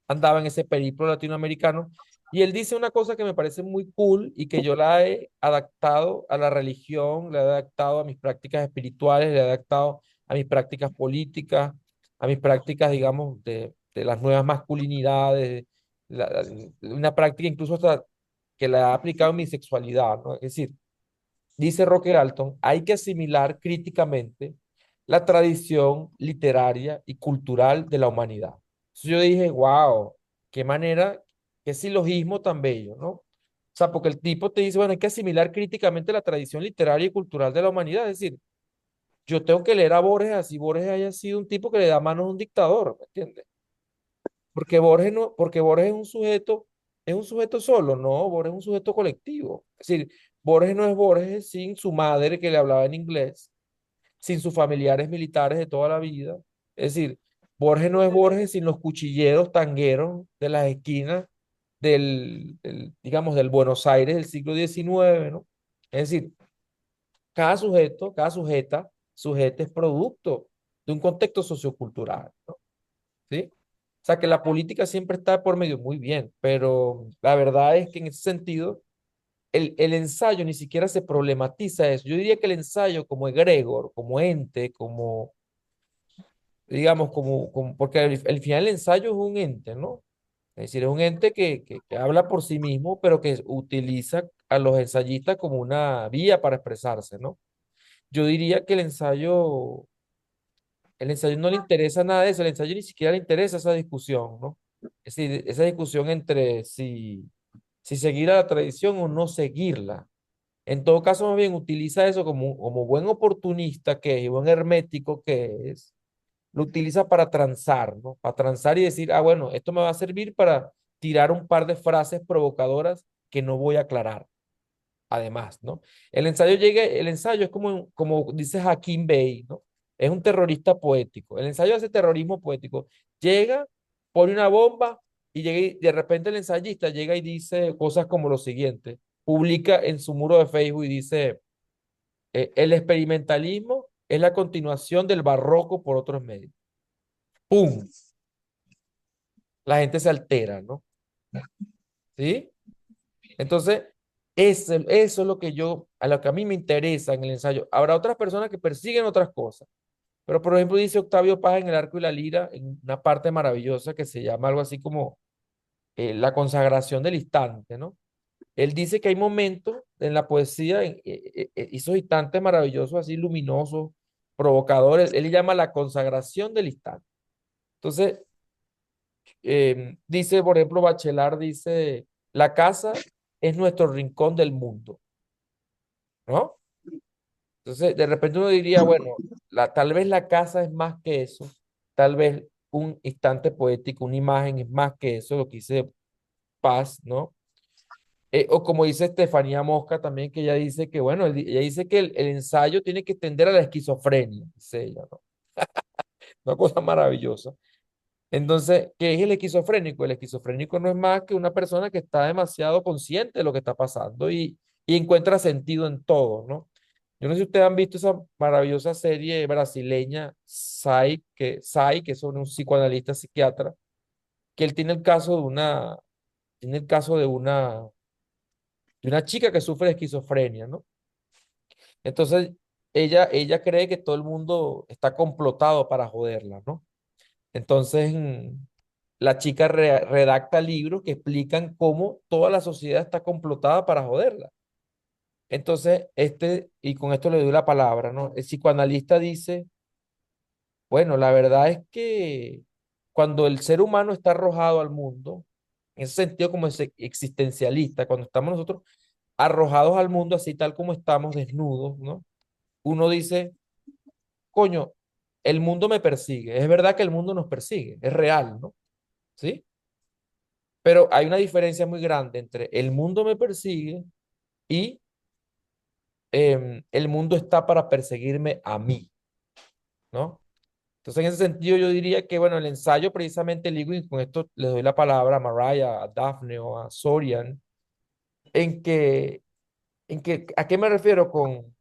andaba en ese periplo latinoamericano, y él dice una cosa que me parece muy cool y que yo la he adaptado a la religión, la he adaptado a mis prácticas espirituales, la he adaptado a mis prácticas políticas, a mis prácticas, digamos, de las nuevas masculinidades, una práctica incluso hasta que la he aplicado en mi sexualidad, ¿no? Es decir, dice Roque Dalton, hay que asimilar críticamente la tradición literaria y cultural de la humanidad. Entonces yo dije, wow, qué manera, qué silogismo tan bello, ¿no? O sea, porque el tipo te dice, bueno, hay que asimilar críticamente la tradición literaria y cultural de la humanidad. Es decir, yo tengo que leer a Borges así Borges haya sido un tipo que le da manos a un dictador, ¿me entiendes? Porque Borges no, porque Borges es un sujeto solo, no, Borges es un sujeto colectivo. Es decir, Borges no es Borges sin su madre que le hablaba en inglés, sin sus familiares militares de toda la vida. Es decir, Borges no es Borges sin los cuchilleros tangueros de las esquinas digamos, del Buenos Aires del siglo XIX, ¿no? Es decir, cada sujeto, cada sujeta es producto de un contexto sociocultural, ¿no? ¿Sí? O sea, que la política siempre está por medio, muy bien, pero la verdad es que en ese sentido, el ensayo ni siquiera se problematiza eso. Yo diría que el ensayo como egregor, como ente, digamos, porque al final el ensayo es un ente, ¿no? Es decir, es un ente que habla por sí mismo, pero que utiliza a los ensayistas como una vía para expresarse, ¿no? Yo diría que el ensayo no le interesa nada de eso, el ensayo ni siquiera le interesa esa discusión, ¿no? Es decir, esa discusión entre si seguir a la tradición o no seguirla. En todo caso, más bien utiliza eso como buen oportunista que es y buen hermético que es, lo utiliza para transar, ¿no? Para transar y decir, ah, bueno, esto me va a servir para tirar un par de frases provocadoras que no voy a aclarar, además, ¿no? El ensayo es como dice Hakim Bey, ¿no? Es un terrorista poético. El ensayo hace terrorismo poético. Llega, pone una bomba y llega y de repente el ensayista llega y dice cosas como lo siguiente. Publica en su muro de Facebook y dice, el experimentalismo es la continuación del barroco por otros medios. ¡Pum! La gente se altera, ¿no? ¿Sí? Entonces, eso es lo que a lo que a mí me interesa en el ensayo. Habrá otras personas que persiguen otras cosas, pero por ejemplo dice Octavio Paz en El Arco y la Lira, en una parte maravillosa que se llama algo así como la consagración del instante, ¿no? Él dice que hay momentos en la poesía, esos instantes maravillosos, así luminosos, provocadores, él le llama la consagración del instante. Entonces, dice, por ejemplo, Bachelard dice, la casa es nuestro rincón del mundo, ¿no? Entonces, de repente uno diría, bueno, tal vez la casa es más que eso, tal vez un instante poético, una imagen es más que eso, lo que dice Paz, ¿no? O como dice Estefanía Mosca también, que ella dice que, bueno, ella dice que el ensayo tiene que tender a la esquizofrenia, dice ella, ¿no? Una cosa maravillosa. Entonces, ¿qué es el esquizofrénico? El esquizofrénico no es más que una persona que está demasiado consciente de lo que está pasando y encuentra sentido en todo, ¿no? Yo no sé si ustedes han visto esa maravillosa serie brasileña, Sai, que es sobre un psicoanalista psiquiatra, que él tiene el caso de una chica que sufre de esquizofrenia, ¿no? Entonces, ella cree que todo el mundo está complotado para joderla, ¿no? Entonces, la chica redacta libros que explican cómo toda la sociedad está complotada para joderla. Entonces, y con esto le doy la palabra, ¿no? El psicoanalista dice, bueno, la verdad es que cuando el ser humano está arrojado al mundo, en ese sentido como es existencialista, cuando estamos nosotros arrojados al mundo así tal como estamos, desnudos, ¿no? Uno dice, coño, el mundo me persigue. Es verdad que el mundo nos persigue, es real, ¿no? ¿Sí? Pero hay una diferencia muy grande entre el mundo me persigue y el mundo está para perseguirme a mí, ¿no? Entonces, en ese sentido, yo diría que, bueno, el ensayo precisamente, digo, y con esto le doy la palabra a Mariah, a Daphne o a Sorian, en que, ¿a qué me refiero con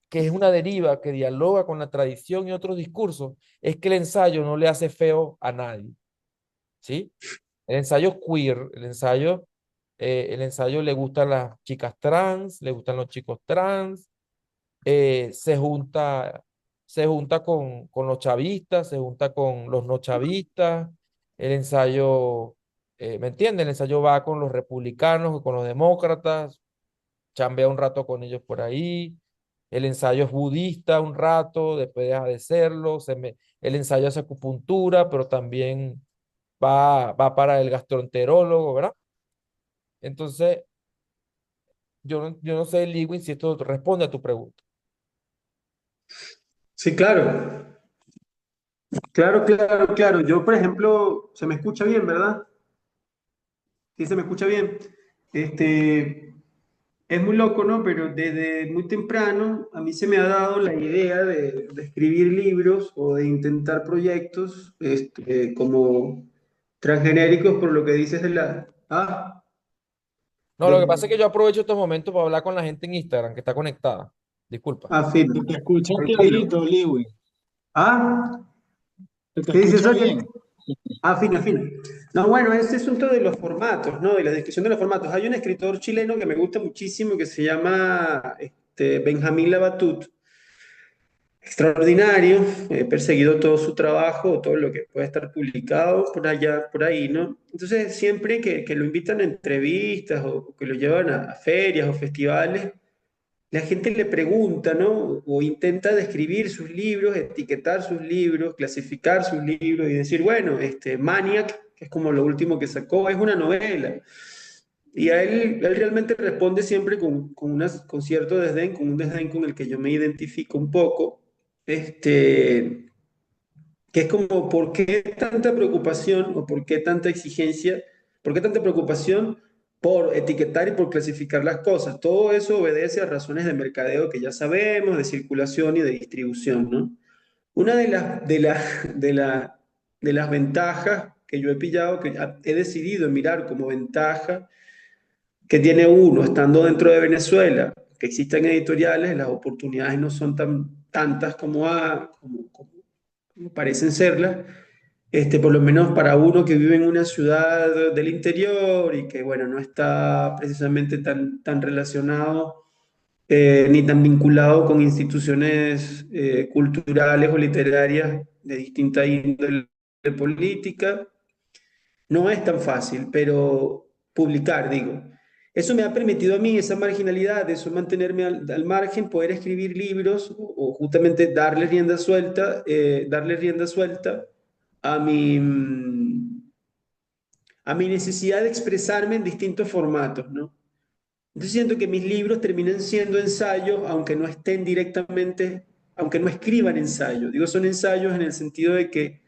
que es una deriva que dialoga con la tradición y otros discursos? Es que el ensayo no le hace feo a nadie, ¿sí? El ensayo es queer, el ensayo le gustan las chicas trans, le gustan los chicos trans, eh, se junta, se junta con los chavistas, se junta con los no chavistas, el ensayo, ¿me entienden? El ensayo va con los republicanos, con los demócratas, chambea un rato con ellos por ahí, el ensayo es budista un rato, después deja de serlo, el ensayo hace acupuntura, pero también va para el gastroenterólogo, ¿verdad? Entonces, yo no sé, Lewin, si esto responde a tu pregunta. Sí, claro, claro, claro, claro. Yo, por ejemplo, se me escucha bien, ¿verdad? Sí, se me escucha bien. Este, es muy loco, ¿no? Pero desde muy temprano a mí se me ha dado la idea de escribir libros o de intentar proyectos como transgenéricos por lo que dices de la... Ah, No, lo que de, pasa es que yo aprovecho estos momentos para hablar con la gente en Instagram que está conectada. Disculpa. fino, Se te escucha tranquilo. clarito, Liwi. Ah, Se te ¿qué dices, escucha Sonia? bien. Fino, fino. No, bueno, este asunto de los formatos, ¿no? De la descripción de los formatos. Hay un escritor chileno que me gusta muchísimo que se llama Benjamín Labatut, extraordinario, he perseguido todo su trabajo, todo lo que puede estar publicado por allá, por ahí, ¿no? Entonces, siempre que lo invitan a entrevistas o que lo llevan a ferias o festivales, la gente le pregunta, ¿no? O intenta describir sus libros, etiquetar sus libros, clasificar sus libros y decir, bueno, Maniac, que es como lo último que sacó, es una novela. Y a él realmente responde siempre con cierto desdén, con un desdén con el que yo me identifico un poco, que es como, ¿por qué tanta preocupación o por qué tanta exigencia? ¿Por qué tanta preocupación por etiquetar y por clasificar las cosas? Todo eso obedece a razones de mercadeo que ya sabemos, de circulación y de distribución, ¿no? Una de las ventajas que yo he pillado, que he decidido mirar como ventaja, que tiene uno estando dentro de Venezuela, que existen editoriales, las oportunidades no son tantas como parecen serlas, por lo menos para uno que vive en una ciudad del interior y que, bueno, no está precisamente tan relacionado ni tan vinculado con instituciones culturales o literarias de distinta índole política. No es tan fácil, pero publicar, digo. Eso me ha permitido a mí, esa marginalidad, eso mantenerme al margen, poder escribir libros o justamente darle rienda suelta a a mi necesidad de expresarme en distintos formatos, ¿no? Entonces siento que mis libros terminan siendo ensayos, aunque no estén directamente, aunque no escriban ensayos. Digo, son ensayos en el sentido de que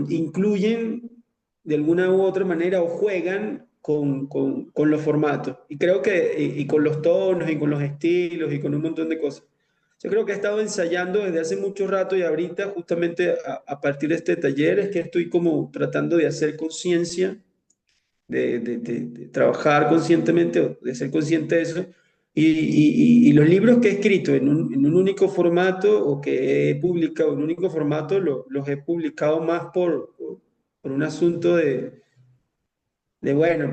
incluyen de alguna u otra manera o juegan con los formatos. Y creo que, y con los tonos, y con los estilos, y con un montón de cosas. Yo creo que he estado ensayando desde hace mucho rato y ahorita, justamente a partir de este taller, es que estoy como tratando de hacer conciencia de trabajar conscientemente, o de ser consciente de eso. Y los libros que he escrito en un único formato o que he publicado en un único formato, los he publicado más por un asunto bueno,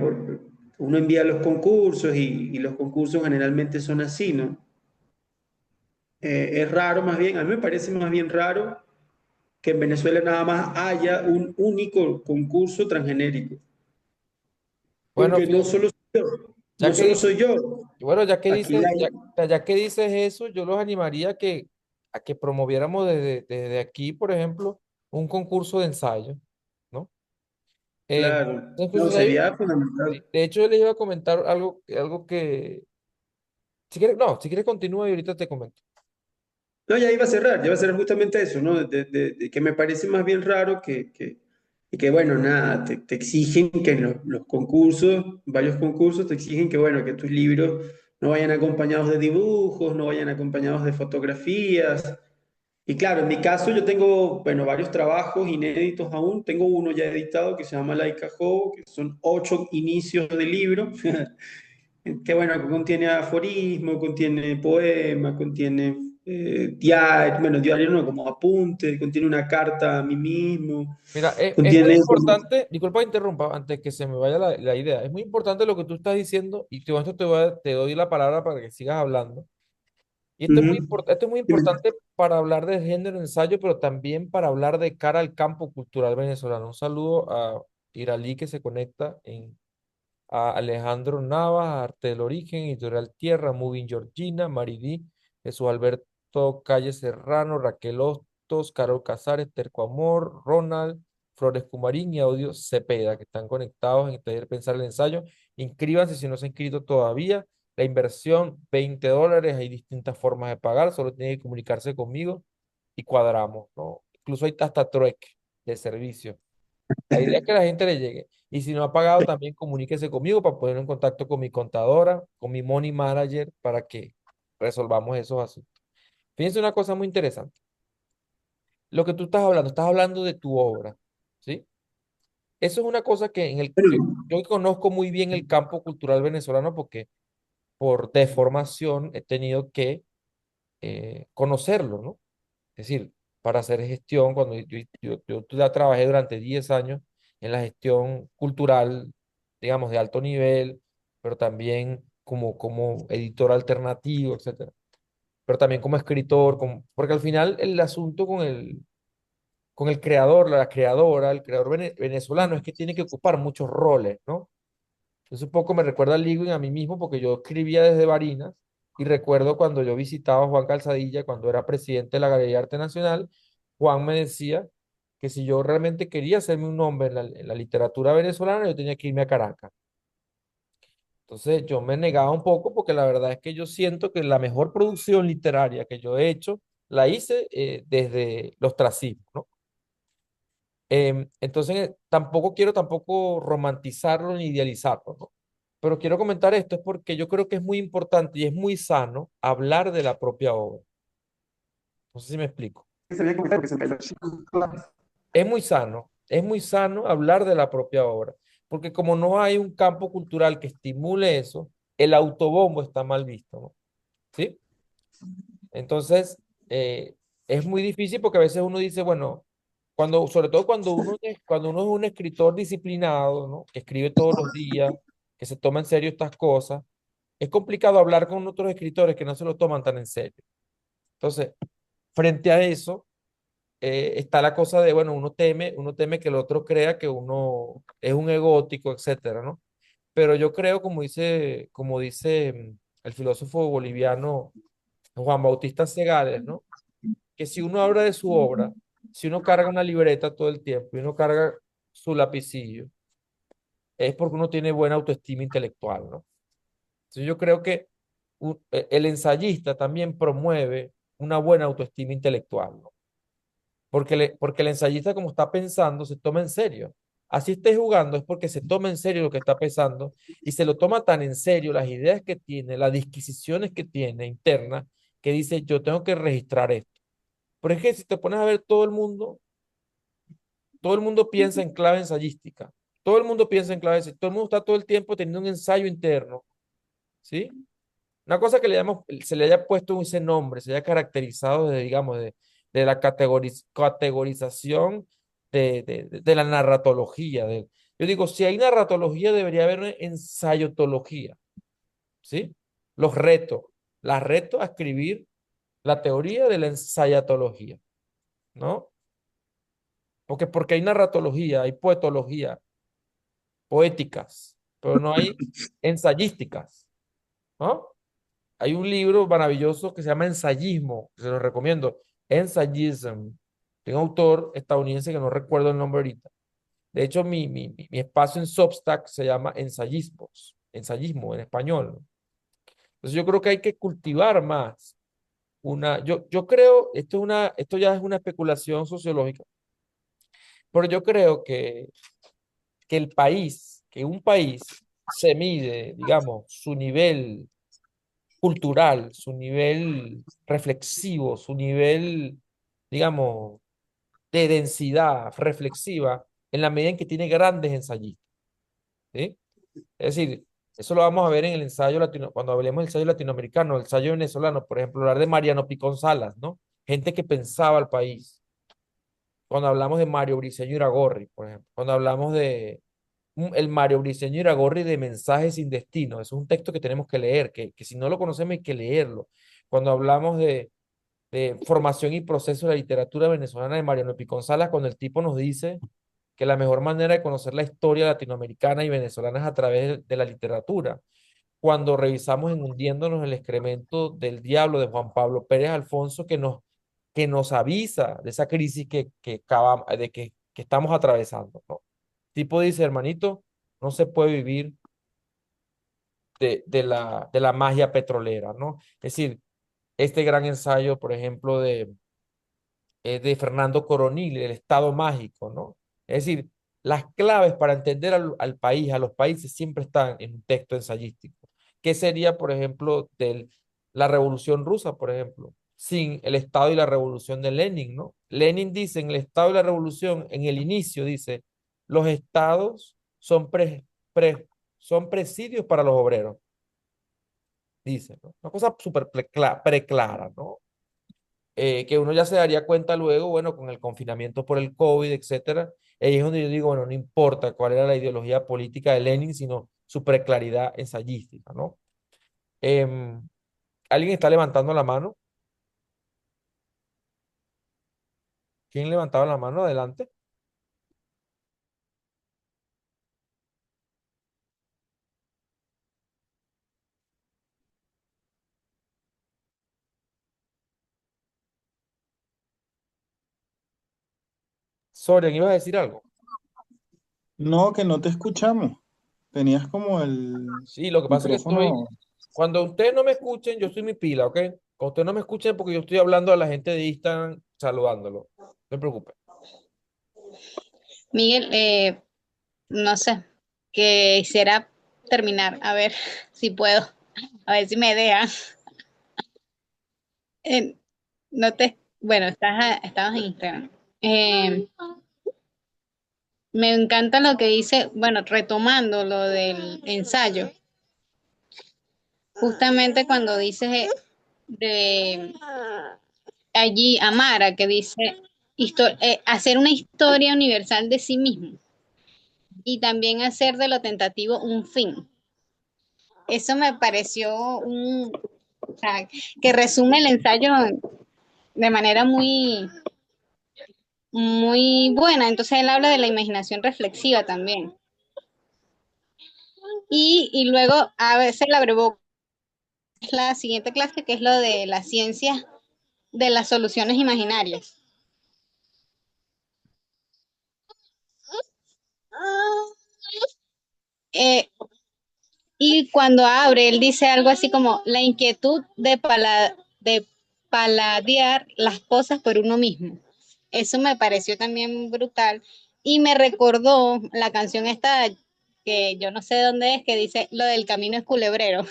uno envía los concursos y los concursos generalmente son así, ¿no? Es raro más bien, a mí me parece más bien raro que en Venezuela nada más haya un único concurso transgenérico, Bueno, porque no fíjate, solo soy yo, ya no que solo dices, soy yo. bueno, ya que Aquí dices, hay, ya que dices eso, yo los animaría a que promoviéramos desde aquí, por ejemplo, un concurso de ensayo, ¿no? Eh, claro, no, incluso sería fundamental. de hecho, yo les iba a comentar algo que, si quieres, no, si quieres continúa y ahorita te comento. No, ya iba a cerrar, ya iba a cerrar justamente eso, ¿no? De que me parece más bien raro y que bueno, nada, te exigen que en los concursos, varios concursos, te exigen que, bueno, que tus libros no vayan acompañados de dibujos, no vayan acompañados de fotografías. Y claro, en mi caso yo tengo, bueno, varios trabajos inéditos aún. Tengo uno ya editado que se llama Laika Jo, que son 8 inicios de libro. Que bueno, que contiene aforismo, contiene poema, contiene diario, bueno, diario no, como apunte, contiene una carta a mí mismo, Mira, es muy contiene... importante, disculpa que interrumpa, antes que se me vaya la idea, es muy importante lo que tú estás diciendo y con esto te doy la palabra para que sigas hablando. Y Ujú. esto es muy importante para hablar del género ensayo, pero también para hablar de cara al campo cultural venezolano. Un saludo a Iralí que se conecta a Alejandro Navas, a Arte del Origen, Editorial Tierra, Moving Georgina, Maridí, Jesús Alberto Calle Serrano, Raquel Hostos, Carol Casares, Terco Amor, Ronald, Flores Cumarín y Audio Cepeda, que están conectados en el taller Pensar el Ensayo. Inscríbanse si no se han inscrito todavía. La inversión, $20, hay distintas formas de pagar, solo tienen que comunicarse conmigo y cuadramos, ¿no? Incluso hay hasta trueque de servicio. La idea es que la gente le llegue. Y si no ha pagado, también comuníquese conmigo para poner en contacto con mi contadora, con mi money manager, para que resolvamos esos asuntos. Fíjense una cosa muy interesante. Lo que tú estás hablando de tu obra, ¿sí? Eso es una cosa que Bueno, yo conozco muy bien el campo cultural venezolano porque por deformación he tenido que conocerlo, ¿no? Es decir, para hacer gestión, cuando yo ya trabajé durante 10 años en la gestión cultural, digamos, de alto nivel, pero también como editor alternativo, etcétera. pero también como escritor, porque al final el asunto con el creador, la creadora, el creador venezolano es que tiene que ocupar muchos roles, ¿no? Entonces un poco me recuerda al Lewin a mí mismo porque yo escribía desde Barinas y recuerdo cuando yo visitaba a Juan Calzadilla, cuando era presidente de la Galería de Arte Nacional, Juan me decía que si yo realmente quería hacerme un nombre en la literatura venezolana, yo tenía que irme a Caracas. Entonces yo me negaba un poco porque la verdad es que yo siento que la mejor producción literaria que yo he hecho la hice desde los ostracismo, ¿no? Entonces tampoco quiero tampoco romantizarlo ni idealizarlo, ¿no? Pero quiero comentar esto es porque yo creo que es muy importante y es muy sano hablar de la propia obra. No sé si me explico. Es muy sano hablar de la propia obra, porque como no hay un campo cultural que estimule eso, el autobombo está mal visto, ¿no? ¿Sí? Entonces, es muy difícil porque a veces uno dice, bueno, sobre todo cuando uno es un escritor disciplinado, ¿no? Que escribe todos los días, que se toma en serio estas cosas, es complicado hablar con otros escritores que no se lo toman tan en serio. Entonces, frente a eso, está la cosa de, bueno, uno teme que el otro crea que uno es un egótico, etcétera, ¿no? Pero yo creo, como dice el filósofo boliviano Juan Bautista Segales, ¿no? Que si uno habla de su obra, si uno carga una libreta todo el tiempo y uno carga su lapicillo, es porque uno tiene buena autoestima intelectual, ¿no? Entonces yo creo que el ensayista también promueve una buena autoestima intelectual, ¿no? Porque el ensayista, como está pensando, se toma en serio. Así esté jugando, es porque se toma en serio lo que está pensando y se lo toma tan en serio las ideas que tiene, las disquisiciones que tiene internas, que dice, yo tengo que registrar esto. Pero es que si te pones a ver todo el mundo piensa en clave ensayística. Todo el mundo piensa en clave ensayística. Todo el mundo está todo el tiempo teniendo un ensayo interno, ¿sí? Una cosa que se le haya puesto ese nombre, se haya caracterizado de, digamos, de la categorización de la narratología. Yo digo, si hay narratología, debería haber una ensayotología, ¿sí? Los reto, las reto a escribir la teoría de la ensayatología, ¿no? Porque hay narratología, hay poetología, poéticas, pero no hay ensayísticas, ¿no? Hay un libro maravilloso que se llama Ensayismo, que se lo recomiendo, Ensayism, de un autor estadounidense que no recuerdo el nombre ahorita. De hecho, mi espacio en Substack se llama Ensayismos, ensayismo en español, ¿no? Entonces yo creo que hay que cultivar más yo creo, esto ya es una especulación sociológica, pero yo creo que un país se mide, digamos, su nivel cultural, su nivel reflexivo, su nivel, digamos, de densidad reflexiva en la medida en que tiene grandes ensayistas, ¿sí? Es decir, eso lo vamos a ver en el ensayo latino, cuando hablemos del ensayo latinoamericano, el ensayo venezolano, por ejemplo, hablar de Mariano Picón Salas, ¿no? Gente que pensaba al país. Cuando hablamos de Mario Briceño Iragorri, por ejemplo, cuando hablamos de el Mario Briceño Iragorri de Mensajes sin Destino, eso es un texto que tenemos que leer, que si no lo conocemos hay que leerlo. Cuando hablamos de formación y proceso de la literatura venezolana de Mariano Picón Salas, cuando el tipo nos dice que la mejor manera de conocer la historia latinoamericana y venezolana es a través de la literatura. Cuando revisamos en Hundiéndonos en el excremento del diablo de Juan Pablo Pérez Alfonso, que nos avisa de esa crisis que estamos atravesando, ¿no? El tipo dice, hermanito, no se puede vivir de la magia petrolera, ¿no? Es decir, este gran ensayo, por ejemplo, de Fernando Coronil, El Estado Mágico, ¿no? Es decir, las claves para entender al país, a los países, siempre están en un texto ensayístico. ¿Qué sería, por ejemplo, de la Revolución Rusa, por ejemplo? Sin el Estado y la Revolución de Lenin, ¿no? Lenin dice en el Estado y la Revolución, en el inicio, dice, los estados son presidios para los obreros, dice, ¿no? Una cosa súper preclara, ¿no? Que uno ya se daría cuenta luego, bueno, con el confinamiento por el COVID, etcétera. Ahí es donde yo digo, bueno, no importa cuál era la ideología política de Lenin, sino su preclaridad ensayística, ¿no? Em, ¿Alguien está levantando la mano? ¿Quién levantaba la mano adelante? Soren, ¿ibas a decir algo? No, que no te escuchamos. Tenías como el Sí, lo que pasa es que micrófono. cuando ustedes no me escuchen, yo soy mi pila, ¿ok? Cuando ustedes no me escuchen, porque yo estoy hablando a la gente de Instagram, saludándolo. No se preocupen. Miguel, no sé, quisiera terminar, a ver si puedo, a ver si me deja. No te, bueno, estabas en Instagram. Eh, Me encanta lo que dice, bueno, retomando lo del ensayo, justamente cuando dice de allí Amara, que dice hacer una historia universal de sí mismo y también hacer de lo tentativo un fin. Eso me pareció o sea, que resume el ensayo de manera muy buena. Entonces él habla de la imaginación reflexiva también. Y luego a veces la abrevó la siguiente clase, que es lo de la ciencia de las soluciones imaginarias. Eh, y cuando abre, él dice algo así como la inquietud de paladear las cosas por uno mismo. Eso me pareció también brutal y me recordó la canción esta que yo no sé dónde es, que dice lo del camino es culebrero,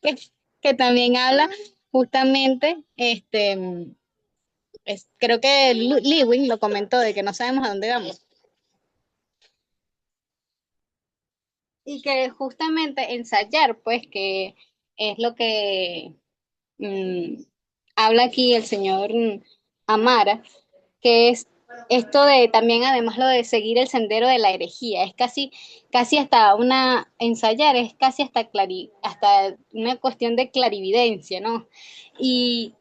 que, que también habla justamente, creo que Lewin lo comentó, de que no sabemos a dónde vamos. Y que justamente ensayar, pues, que es lo que mm, habla aquí el señor Amara, que es esto de también, además, lo de seguir el sendero de la herejía, es casi hasta ensayar, es casi hasta una cuestión de clarividencia, ¿no? Y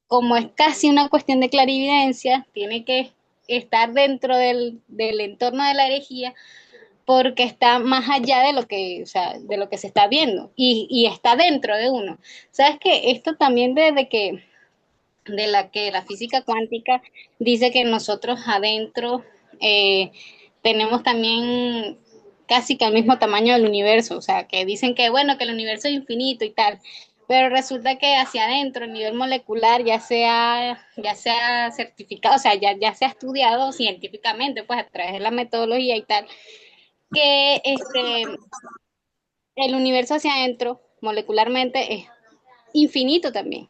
como es casi una cuestión de clarividencia, tiene que estar dentro del entorno de la herejía porque está más allá de lo que, o sea, de lo que se está viendo y está dentro de uno. ¿Sabes qué? Esto también de la que la física cuántica dice que nosotros adentro eh, tenemos también casi que el mismo tamaño del universo, o sea, que dicen que bueno, que el universo es infinito y tal, pero resulta que hacia adentro, a nivel molecular, ya sea certificado, o sea, ya se ha estudiado científicamente, pues a través de la metodología y tal, que el universo hacia adentro, molecularmente, es infinito también.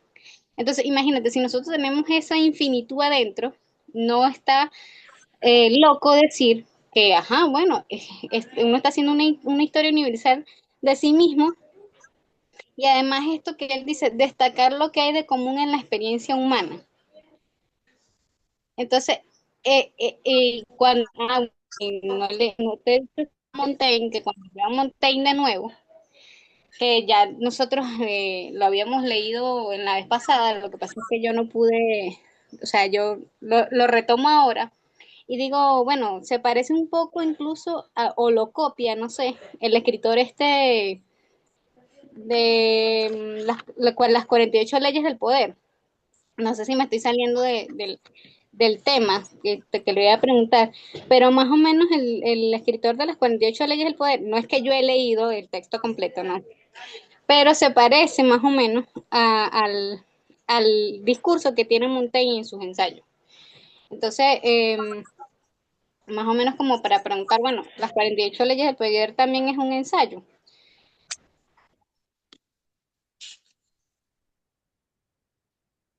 Entonces, imagínate, si nosotros tenemos esa infinitud adentro, no está loco decir que, ajá, bueno, uno está haciendo una historia universal de sí mismo y además esto que él dice, destacar lo que hay de común en la experiencia humana. Entonces, cuando no te Montaigne, que cuando lea Montaigne de nuevo, que ya nosotros lo habíamos leído en la vez pasada, lo que pasa es que yo no pude, o sea, yo lo retomo ahora y digo, bueno, se parece un poco incluso o lo copia, no sé, el escritor de las 48 leyes del poder. No sé si me estoy saliendo del tema que le voy a preguntar, pero más o menos el escritor de las 48 leyes del poder, no es que yo he leído el texto completo, no, pero se parece más o menos al discurso que tiene Montaigne en sus ensayos. Entonces, más o menos como para preguntar, bueno, las 48 leyes del poder también es un ensayo.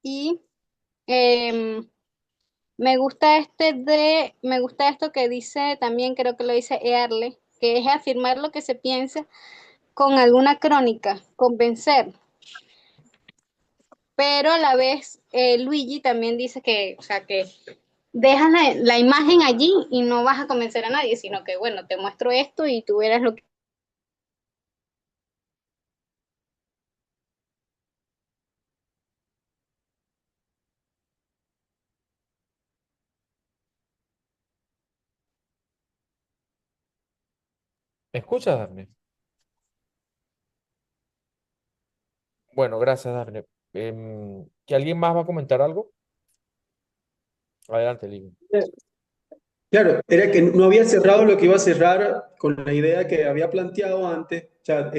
Y eh, me gusta esto que dice también, creo que lo dice Earle, que es afirmar lo que se piensa con alguna crónica, convencer, pero a la vez Luigi también dice que, o sea, que dejas la imagen allí y no vas a convencer a nadie, sino que, bueno, te muestro esto y tú verás lo que... ¿Me escuchas, Darne? Bueno, gracias, Darne. ¿Que alguien más va a comentar algo? Adelante, Liv. Claro, era que no había cerrado lo que iba a cerrar con la idea que había planteado antes. O sea,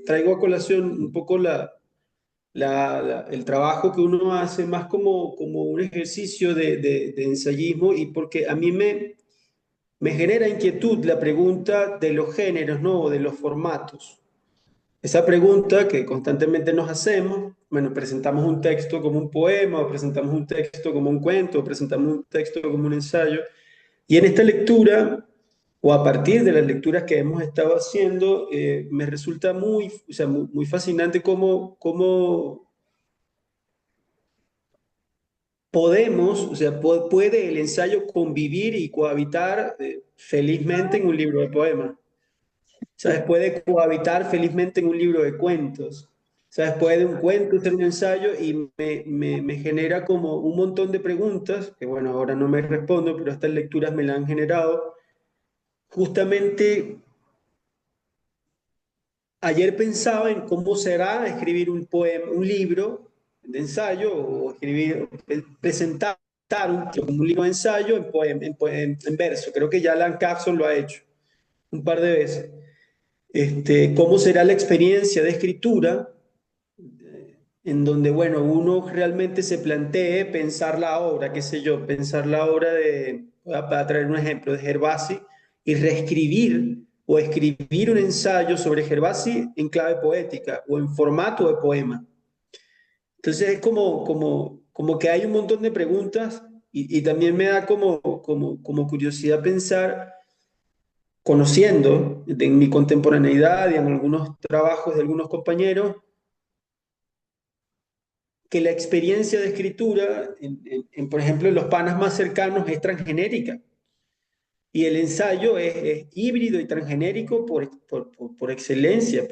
traigo a colación un poco el trabajo que uno hace más como un ejercicio de ensayismo y porque a mí me genera inquietud la pregunta de los géneros, ¿no? O de los formatos. Esa pregunta que constantemente nos hacemos, bueno, presentamos un texto como un poema, o presentamos un texto como un cuento, o presentamos un texto como un ensayo, y en esta lectura, o a partir de las lecturas que hemos estado haciendo, me resulta muy, o sea, muy fascinante cómo podemos, o sea, puede el ensayo convivir y cohabitar felizmente en un libro de poemas. ¿Sabes? Puede cohabitar felizmente en un libro de cuentos. ¿Sabes? Puede un cuento ser un ensayo y me genera como un montón de preguntas, que bueno, ahora no me respondo, pero estas lecturas me la han generado. Justamente ayer pensaba en cómo será escribir un poema, un libro de ensayo o escribir, presentar un libro de ensayo en verso. Creo que ya Alan Carson lo ha hecho un par de veces. Cómo será la experiencia de escritura en donde, bueno, uno realmente se plantee pensar la obra, qué sé yo, pensar la obra para traer un ejemplo, de Gervasi y reescribir o escribir un ensayo sobre Gervasi en clave poética o en formato de poema. Entonces es como que hay un montón de preguntas y también me da como curiosidad pensar, conociendo en mi contemporaneidad y en algunos trabajos de algunos compañeros, que la experiencia de escritura, por ejemplo, en los panas más cercanos es transgenérica y el ensayo es híbrido y transgenérico por excelencia,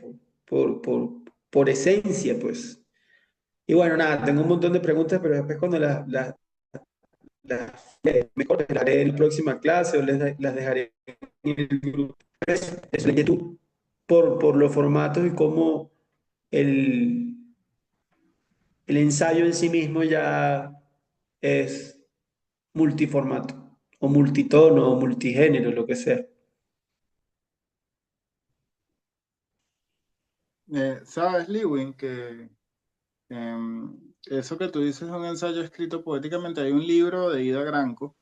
por esencia, pues. Y bueno, nada, tengo un montón de preguntas, pero después cuando mejor las haré en la próxima clase o las dejaré en el grupo. Es la inquietud por los formatos y cómo el, el ensayo en sí mismo ya es multiformato, o multitono, o multigénero, lo que sea. ¿Sabes, Lewin, que eso que tú dices es un ensayo escrito poéticamente? Hay un libro de Ida Granco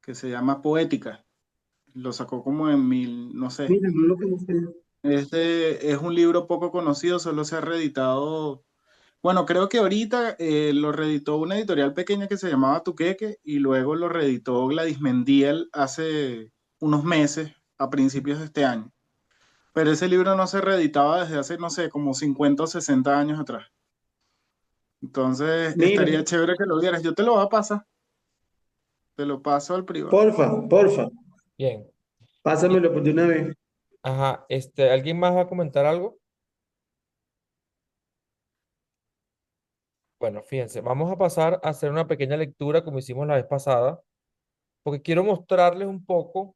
que se llama Poética. Lo sacó como en mil, no sé. Mira, no lo conocía. Es un libro poco conocido, solo se ha reeditado. Bueno, creo que ahorita lo reeditó una editorial pequeña que se llamaba Tuqueque y luego lo reeditó Gladys Mendiel hace unos meses, a principios de este año. Pero ese libro no se reeditaba desde hace, no sé, como 50 o 60 años atrás. Entonces, Mira, estaría chévere que lo vieras. Yo te lo voy a pasar, te lo paso al privado. porfa, Bien. Y, pásamelo por de una vez. ajá, ¿alguien más va a comentar algo? Bueno, fíjense, vamos a pasar a hacer una pequeña lectura como hicimos la vez pasada, porque quiero mostrarles un poco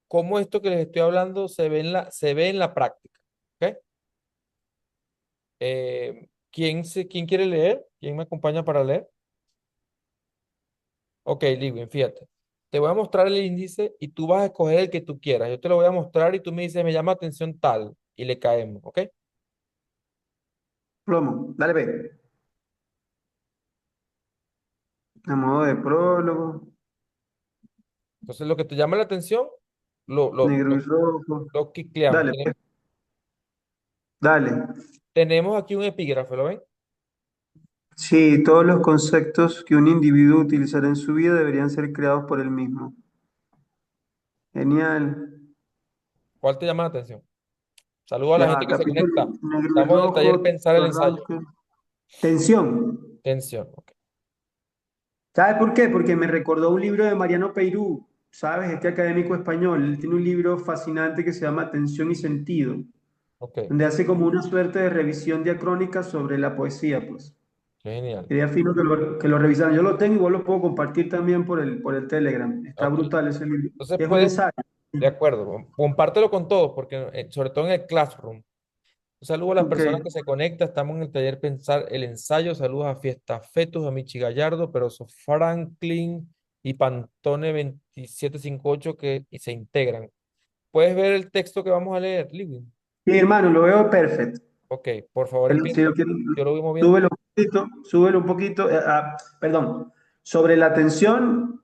cómo esto que les estoy hablando se ve en la práctica. ¿Ok? ¿Quién quiere leer? ¿Quién me acompaña para leer? Ok, Lewin, fíjate. Te voy a mostrar el índice y tú vas a escoger el que tú quieras. Yo te lo voy a mostrar y tú me dices, me llama atención tal, y le caemos, ¿ok? Plomo, dale, ve. A modo de prólogo, Entonces, lo que te llama la atención, lo, lo, negro y lo, rojo. lo cliqueamos. Dale, pues, dale. Tenemos aquí un epígrafe, ¿lo ven? Sí, todos los conceptos que un individuo utilizará en su vida deberían ser creados por él mismo. Genial. ¿Cuál te llama la atención? Saludo a la gente Ya, que se capítulo conecta. negro y Estamos en el taller rojo, Pensar el ensayo. arranque. Tensión. Tensión, ok. ¿Sabes por qué? Porque me recordó un libro de Mariano Peirú, ¿sabes? Este académico español. Él tiene un libro fascinante que se llama Tensión y Sentido, Ok, donde hace como una suerte de revisión diacrónica sobre la poesía, pues. qué genial. Sería fino que lo revisaran. Yo lo tengo, igual lo puedo compartir también por el Telegram. Está Ok. brutal ese libro. Entonces Es un puedes, ensayo. De acuerdo, compártelo con todos, porque sobre todo en el classroom. Un saludo a las Ok. personas que se conectan. Estamos en el taller Pensar el ensayo. Saludos a Fiesta Fetus, a Michi Gallardo, Peroso Franklin y Pantone 2758 que y se integran. ¿Puedes ver el texto que vamos a leer, Lewin? Sí, hermano, lo veo perfecto. Ok, por favor Pero si empieza. lo quiero- Yo lo voy moviendo. súbelo un poquito, súbelo un poquito. Perdón, sobre la tensión,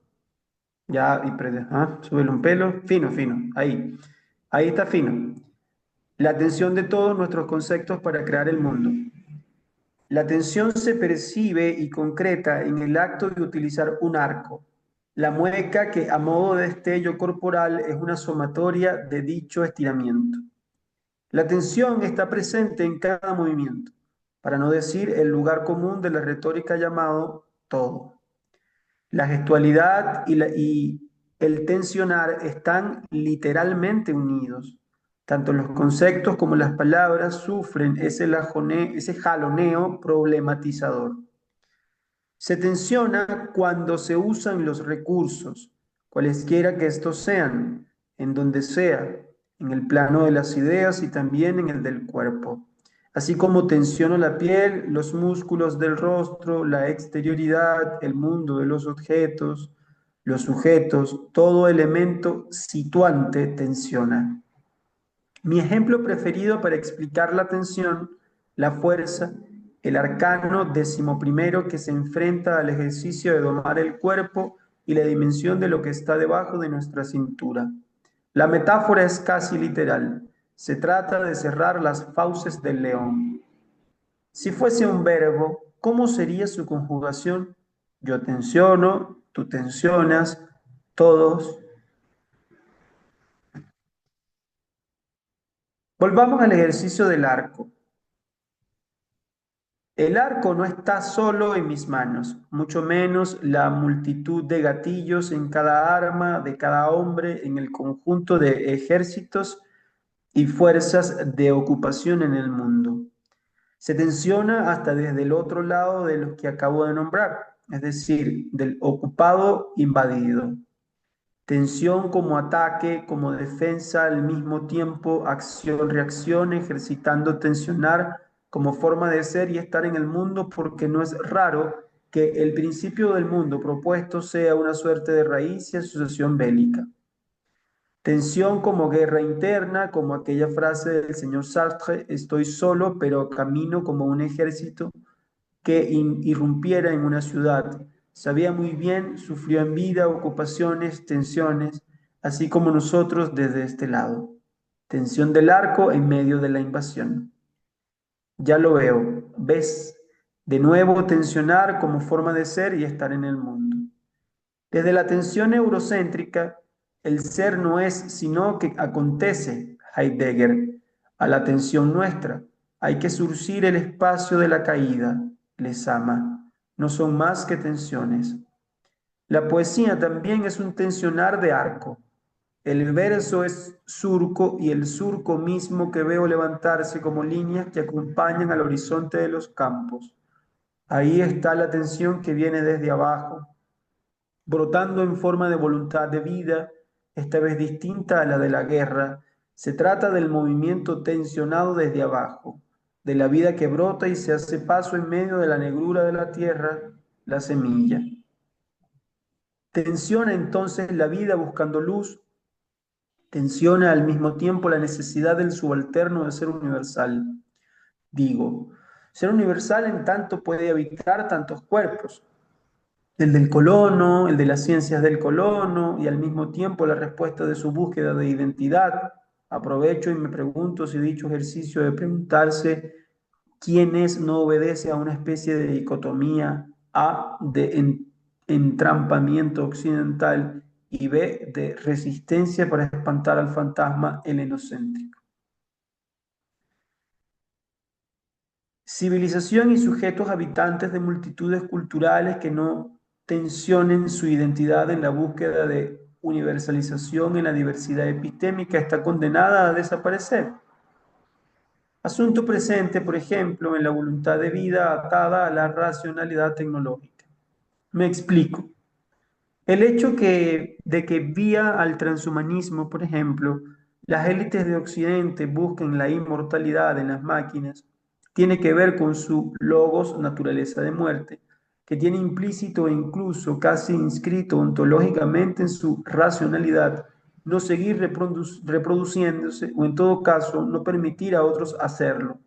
ya, súbelo un pelo, fino, fino, ahí está fino. La tensión de todos nuestros conceptos para crear el mundo. La tensión se percibe y concreta en el acto de utilizar un arco. La mueca que a modo de destello corporal es una sumatoria de dicho estiramiento. La tensión está presente en cada movimiento, para no decir el lugar común de la retórica llamado todo. La gestualidad y el tensionar están literalmente unidos. Tanto los conceptos como las palabras sufren ese jaloneo problematizador. Se tensiona cuando se usan los recursos, cualesquiera que estos sean, en donde sea, en el plano de las ideas y también en el del cuerpo. Así como tensiono la piel, los músculos del rostro, la exterioridad, el mundo de los objetos, los sujetos, todo elemento situante tensiona. Mi ejemplo preferido para explicar la tensión, la fuerza, el arcano decimoprimero que se enfrenta al ejercicio de domar el cuerpo y la dimensión de lo que está debajo de nuestra cintura. La metáfora es casi literal. Se trata de cerrar las fauces del león. Si fuese un verbo, ¿cómo sería su conjugación? Yo tensiono, tú tensionas, todos. Volvamos al ejercicio del arco. El arco no está solo en mis manos, mucho menos la multitud de gatillos en cada arma de cada hombre en el conjunto de ejércitos y fuerzas de ocupación en el mundo. Se tensiona hasta desde el otro lado de los que acabo de nombrar, es decir, del ocupado invadido. Tensión como ataque, como defensa, al mismo tiempo acción-reacción, ejercitando tensionar como forma de ser y estar en el mundo, porque no es raro que el principio del mundo propuesto sea una suerte de raíz y asociación bélica. Tensión como guerra interna, como aquella frase del señor Sartre, estoy solo, pero camino como un ejército que irrumpiera en una ciudad. Sabía muy bien, sufrió en vida ocupaciones, tensiones, así como nosotros desde este lado. Tensión del arco en medio de la invasión. Ya lo veo, ¿ves? De nuevo tensionar como forma de ser y estar en el mundo. Desde la tensión eurocéntrica, el ser no es sino que acontece, Heidegger, a la tensión nuestra. Hay que surcir el espacio de la caída, les ama. No son más que tensiones. La poesía también es un tensionar de arco. El verso es surco y el surco mismo que veo levantarse como líneas que acompañan al horizonte de los campos. Ahí está la tensión que viene desde abajo, brotando en forma de voluntad de vida, esta vez distinta a la de la guerra. Se trata del movimiento tensionado desde abajo, de la vida que brota y se hace paso en medio de la negrura de la tierra, la semilla. Tensiona entonces la vida buscando luz, tensiona al mismo tiempo la necesidad del subalterno de ser universal. Digo, ser universal en tanto puede habitar tantos cuerpos, el del colono, el de las ciencias del colono y al mismo tiempo la respuesta de su búsqueda de identidad. Aprovecho y me pregunto si dicho ejercicio de preguntarse quién es no obedece a una especie de dicotomía A de entrampamiento occidental y B de resistencia para espantar al fantasma helenocéntrico. Civilización y sujetos habitantes de multitudes culturales que no tensionen su identidad en la búsqueda de universalización en la diversidad epistémica está condenada a desaparecer. Asunto presente, por ejemplo, en la voluntad de vida atada a la racionalidad tecnológica. Me explico. El hecho de que vía al transhumanismo, por ejemplo, las élites de Occidente busquen la inmortalidad en las máquinas, tiene que ver con su logos naturaleza de muerte, que tiene implícito e incluso casi inscrito ontológicamente en su racionalidad no seguir reproduciéndose o en todo caso no permitir a otros hacerlo.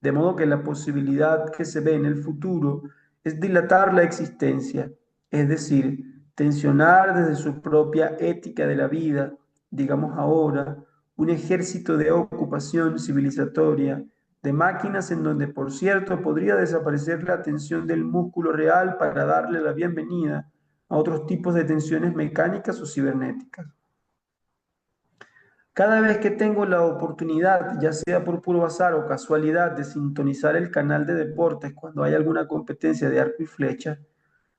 De modo que la posibilidad que se ve en el futuro es dilatar la existencia, es decir, tensionar desde su propia ética de la vida, digamos ahora, un ejército de ocupación civilizatoria, de máquinas en donde, por cierto, podría desaparecer la tensión del músculo real para darle la bienvenida a otros tipos de tensiones mecánicas o cibernéticas. Cada vez que tengo la oportunidad, ya sea por puro azar o casualidad, de sintonizar el canal de deportes cuando hay alguna competencia de arco y flecha,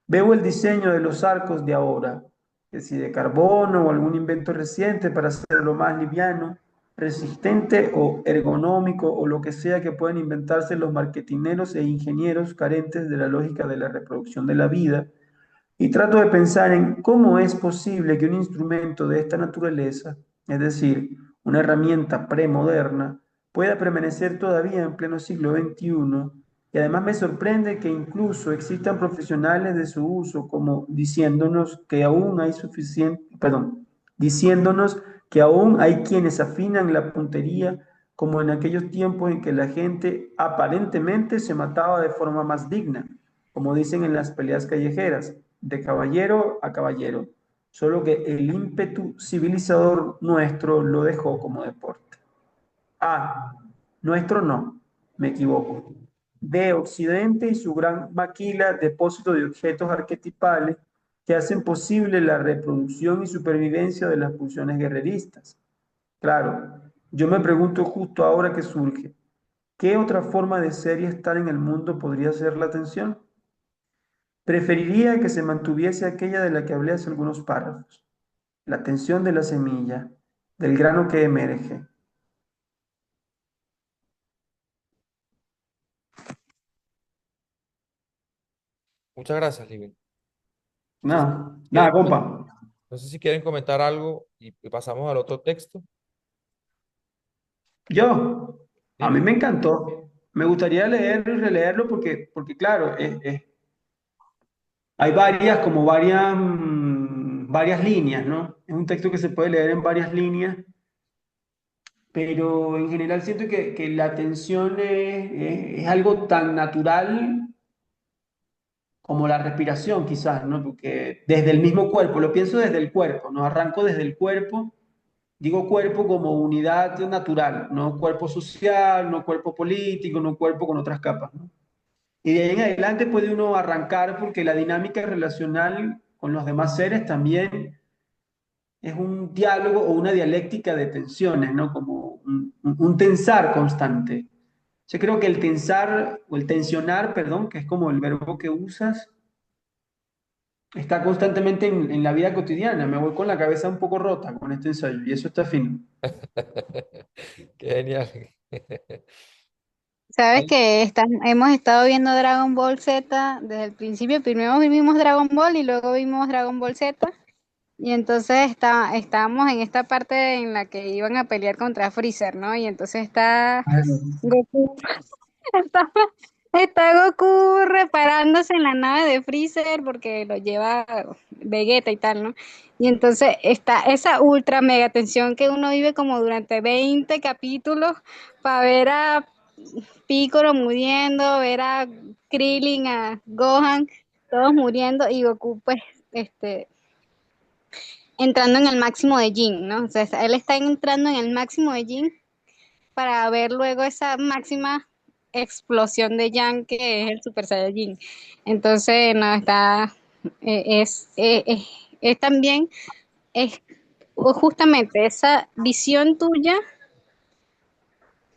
veo el diseño de los arcos de ahora, que si de carbono o algún invento reciente para hacerlo más liviano, resistente o ergonómico o lo que sea que puedan inventarse los marketineros e ingenieros carentes de la lógica de la reproducción de la vida, y trato de pensar en cómo es posible que un instrumento de esta naturaleza, es decir, una herramienta premoderna, pueda permanecer todavía en pleno siglo XXI. Y además me sorprende que incluso existan profesionales de su uso como diciéndonos que aún hay suficiente, perdón, diciéndonos que aún hay quienes afinan la puntería como en aquellos tiempos en que la gente aparentemente se mataba de forma más digna, como dicen en las peleas callejeras, de caballero a caballero, solo que el ímpetu civilizador nuestro lo dejó como deporte. Ah, nuestro no, me equivoco. De Occidente y su gran maquila, depósito de objetos arquetipales que hacen posible la reproducción y supervivencia de las pulsiones guerreristas. Claro, yo me pregunto justo ahora que surge, ¿qué otra forma de ser y estar en el mundo podría ser la atención? Preferiría que se mantuviese aquella de la que hablé hace algunos párrafos, la tensión de la semilla, del grano que emerge. Muchas gracias, Liven. No sé si Nada, quieren, nada, compa. no sé si quieren comentar algo y pasamos al otro texto. Yo, a mí Dime. me encantó. Me gustaría leerlo y releerlo porque claro, hay varias, como varias, varias líneas, ¿no? Es un texto que se puede leer en varias líneas, pero en general siento que la atención es algo tan natural como la respiración quizás, ¿no? Porque desde el mismo cuerpo, lo pienso desde el cuerpo, ¿no? Arranco desde el cuerpo, digo cuerpo como unidad natural, no cuerpo social, no cuerpo político, no cuerpo con otras capas, ¿no? Y de ahí en adelante puede uno arrancar porque la dinámica relacional con los demás seres también es un diálogo o una dialéctica de tensiones, ¿no? Como un tensar constante. Yo creo que el tensar, o el tensionar, perdón, que es como el verbo que usas, está constantemente en la vida cotidiana. Me voy con la cabeza un poco rota con este ensayo y eso está fino. Qué genial. Sabes Ay, que hemos estado viendo Dragon Ball Z desde el principio. Primero vimos Dragon Ball y luego vimos Dragon Ball Z. Y entonces estábamos en esta parte en la que iban a pelear contra Freezer, ¿no? Y entonces está Goku, está, está Goku reparándose en la nave de Freezer porque lo lleva Vegeta y tal, ¿no? Y entonces está esa ultra mega tensión que uno vive como durante 20 capítulos para ver a Piccolo muriendo, ver a Krillin, a Gohan, todos muriendo y Goku pues entrando en el máximo de Jin, ¿no? O sea, él está entrando en el máximo de Jin para ver luego esa máxima explosión de Yang que es el Super Saiyajin. Entonces, no, está, es también, es justamente esa visión tuya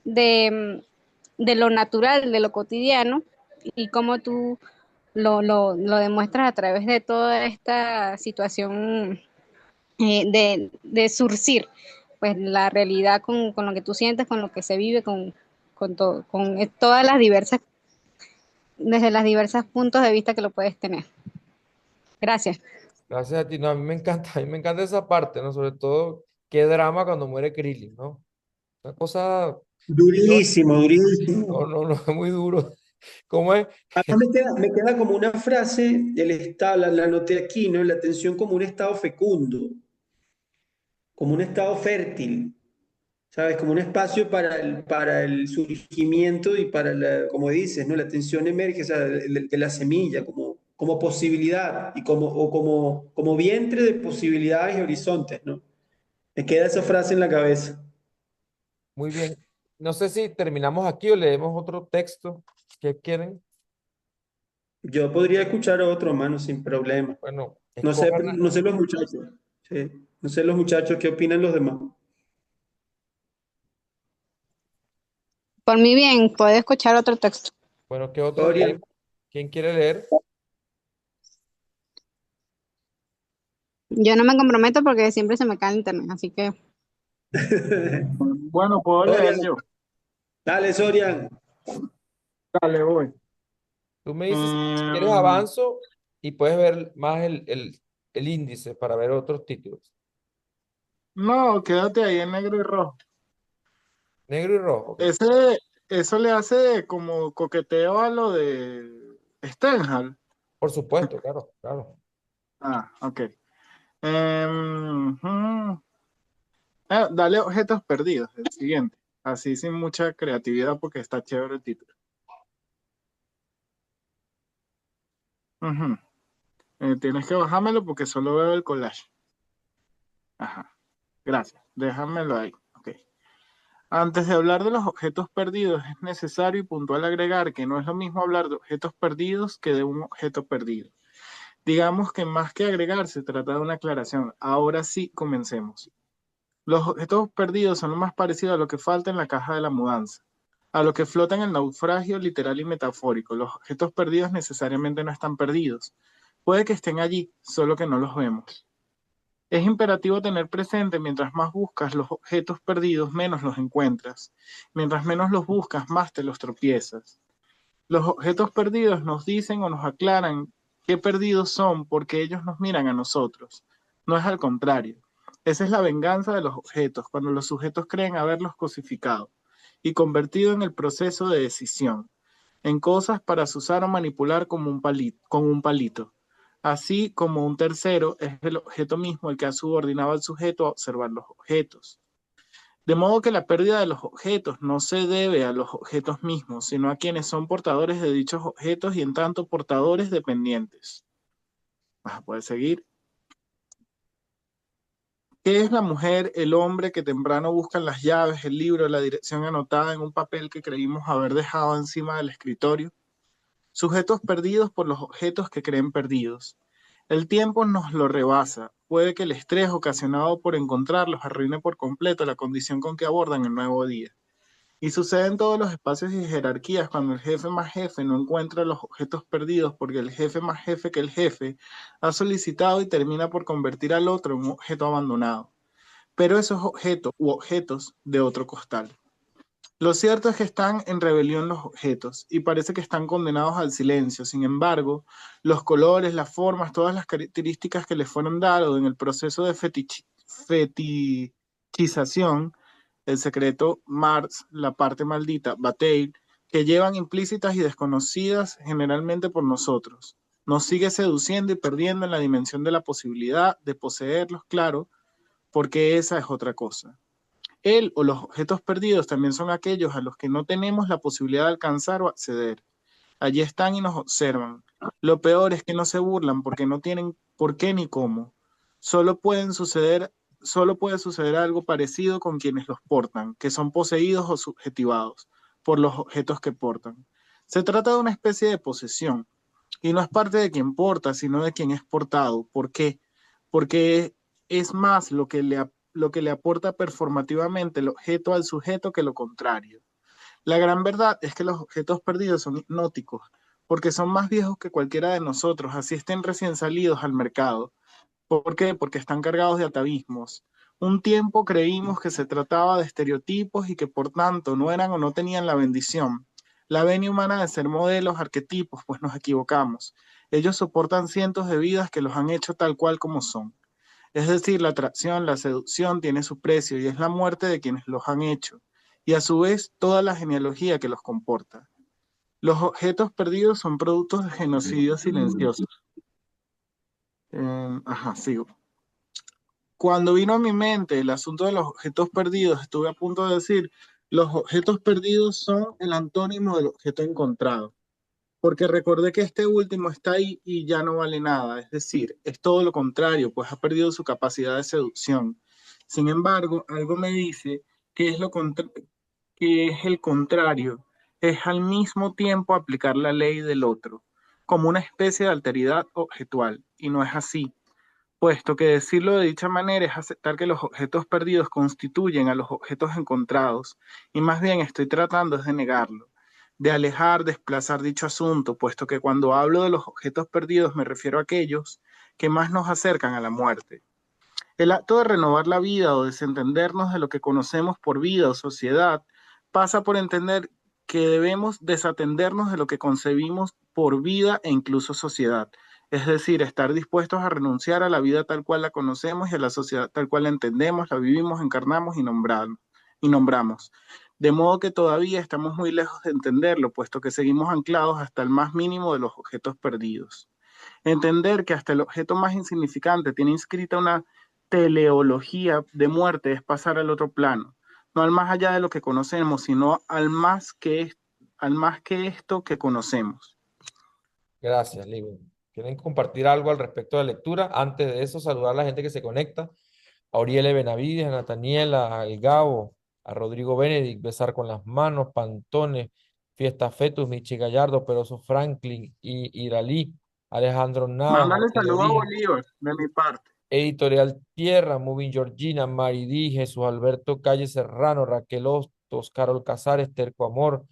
de, de lo natural, de lo cotidiano, y cómo tú lo demuestras a través de toda esta situación de surcir pues la realidad con lo que tú sientes, con lo que se vive, con todo, con todas las diversas, desde las diversas puntos de vista que lo puedes tener. Gracias. Gracias a ti. No, a mí me encanta, a mí me encanta esa parte, ¿no? Sobre todo, qué drama cuando muere Krillin, ¿no? Una cosa, yo, Durísimo, no, durísimo. no, no, es muy duro. ¿Cómo es? Además me queda como una frase, la anoté aquí, ¿no? La atención como un estado fecundo, como un estado fértil, ¿sabes? Como un espacio para el surgimiento y como dices, ¿no? La atención emerge, o sea, de la semilla, como posibilidad y como vientre de posibilidades y horizontes, ¿no? Me queda esa frase en la cabeza. Muy bien. No sé si terminamos aquí o leemos otro texto. ¿Qué quieren? Yo podría escuchar otro, mano, sin problema. Bueno, No sé, escojan. no sé los muchachos. Sí. No sé los muchachos, ¿qué opinan los demás? Por mi bien, puede escuchar otro texto. Bueno, ¿qué otro Orian. leemos? ¿Quién quiere leer? Yo no me comprometo porque siempre se me cae el internet, así que Bueno, puedo leer Sorian, yo. dale, Sorian. Dale, voy. Tú me dices si quieres Em, avanzo y puedes ver más el índice para ver otros títulos. no, quédate ahí en negro y rojo. Negro y rojo, ok. Eso le hace como coqueteo a lo de Stenhal. Por supuesto, claro, claro. Ah, ok. Dale objetos perdidos, el siguiente. Así sin mucha creatividad porque está chévere el título. Ujú. Tienes que bajármelo porque solo veo el collage. Ajá. Gracias. Déjamelo ahí. Ok. Antes de hablar de los objetos perdidos, es necesario y puntual agregar que no es lo mismo hablar de objetos perdidos que de un objeto perdido. Digamos que más que agregar, se trata de una aclaración. Ahora sí, comencemos. Los objetos perdidos son lo más parecido a lo que falta en la caja de la mudanza, a lo que flota en el naufragio literal y metafórico. Los objetos perdidos necesariamente no están perdidos. Puede que estén allí, solo que no los vemos. Es imperativo tener presente, mientras más buscas los objetos perdidos, menos los encuentras. Mientras menos los buscas, más te los tropiezas. Los objetos perdidos nos dicen o nos aclaran qué perdidos son porque ellos nos miran a nosotros. No es al contrario. Esa es la venganza de los objetos, cuando los sujetos creen haberlos cosificado y convertido en el proceso de decisión, en cosas para usar o manipular como con un palito. Así como un tercero es el objeto mismo el que ha subordinado al sujeto a observar los objetos. De modo que la pérdida de los objetos no se debe a los objetos mismos, sino a quienes son portadores de dichos objetos y en tanto portadores dependientes. Vas a poder seguir. ¿Qué es la mujer, el hombre que temprano buscan las llaves, el libro, la dirección anotada en un papel que creímos haber dejado encima del escritorio? Sujetos perdidos por los objetos que creen perdidos. El tiempo nos lo rebasa. Puede que el estrés ocasionado por encontrarlos arruine por completo la condición con que abordan el nuevo día. Y sucede en todos los espacios y jerarquías cuando el jefe más jefe no encuentra los objetos perdidos porque el jefe más jefe que el jefe ha solicitado y termina por convertir al otro en un objeto abandonado. Pero esos objetos u objetos de otro costal. Lo cierto es que están en rebelión los objetos y parece que están condenados al silencio. Sin embargo, los colores, las formas, todas las características que les fueron dados en el proceso de fetichización, el secreto, Mars, la parte maldita, Bataille, que llevan implícitas y desconocidas generalmente por nosotros. Nos sigue seduciendo y perdiendo en la dimensión de la posibilidad de poseerlos, claro, porque esa es otra cosa. Él o los objetos perdidos también son aquellos a los que no tenemos la posibilidad de alcanzar o acceder. Allí están y nos observan. Lo peor es que no se burlan porque no tienen por qué ni cómo. Solo pueden suceder, solo puede suceder algo parecido con quienes los portan, que son poseídos o subjetivados por los objetos que portan. Se trata de una especie de posesión y no es parte de quien porta, sino de quien es portado. ¿Por qué? Porque es más lo que le aporta performativamente el objeto al sujeto que lo contrario. La gran verdad es que los objetos perdidos son hipnóticos, porque son más viejos que cualquiera de nosotros, así estén recién salidos al mercado. ¿Por qué? Porque están cargados de atavismos. Un tiempo creímos que se trataba de estereotipos y que por tanto no eran o no tenían la bendición, la venia humana de ser modelos, arquetipos, pues nos equivocamos. Ellos soportan cientos de vidas que los han hecho tal cual como son. Es decir, la atracción, la seducción tiene su precio y es la muerte de quienes los han hecho, y a su vez toda la genealogía que los comporta. Los objetos perdidos son productos de genocidios silenciosos. Sigo. Cuando vino a mi mente el asunto de los objetos perdidos, estuve a punto de decir, los objetos perdidos son el antónimo del objeto encontrado, porque recordé que este último está ahí y ya no vale nada, es decir, es todo lo contrario, pues ha perdido su capacidad de seducción. Sin embargo, algo me dice que que es el contrario, es al mismo tiempo aplicar la ley del otro, como una especie de alteridad objetual, y no es así, puesto que decirlo de dicha manera es aceptar que los objetos perdidos constituyen a los objetos encontrados, y más bien estoy tratando es de negarlo, de alejar, desplazar dicho asunto, puesto que cuando hablo de los objetos perdidos me refiero a aquellos que más nos acercan a la muerte. El acto de renovar la vida o desentendernos de lo que conocemos por vida o sociedad pasa por entender que debemos desatendernos de lo que concebimos por vida e incluso sociedad. Es decir, estar dispuestos a renunciar a la vida tal cual la conocemos y a la sociedad tal cual la entendemos, la vivimos, encarnamos y nombramos. De modo que todavía estamos muy lejos de entenderlo, puesto que seguimos anclados hasta el más mínimo de los objetos perdidos. Entender que hasta el objeto más insignificante tiene inscrita una teleología de muerte es pasar al otro plano, no al más allá de lo que conocemos, sino al más que esto que conocemos. Gracias, Libre. ¿Quieren compartir algo al respecto de la lectura? Antes de eso, saludar a la gente que se conecta. A Auriele Benavides, a Nataniela, a El Gabo, a Rodrigo Benedict, Besar con las manos, Pantones, Fiesta Fetus, Michi Gallardo, Peroso Franklin, y Iralí, Alejandro Navas, Mándale Arte de saludo a Origen, Bolívar de mi parte. Editorial Tierra, Moving Georgina, Maridí, Jesús Alberto Calle Serrano, Raquel Hostos, Carol Casares, Terco Amor,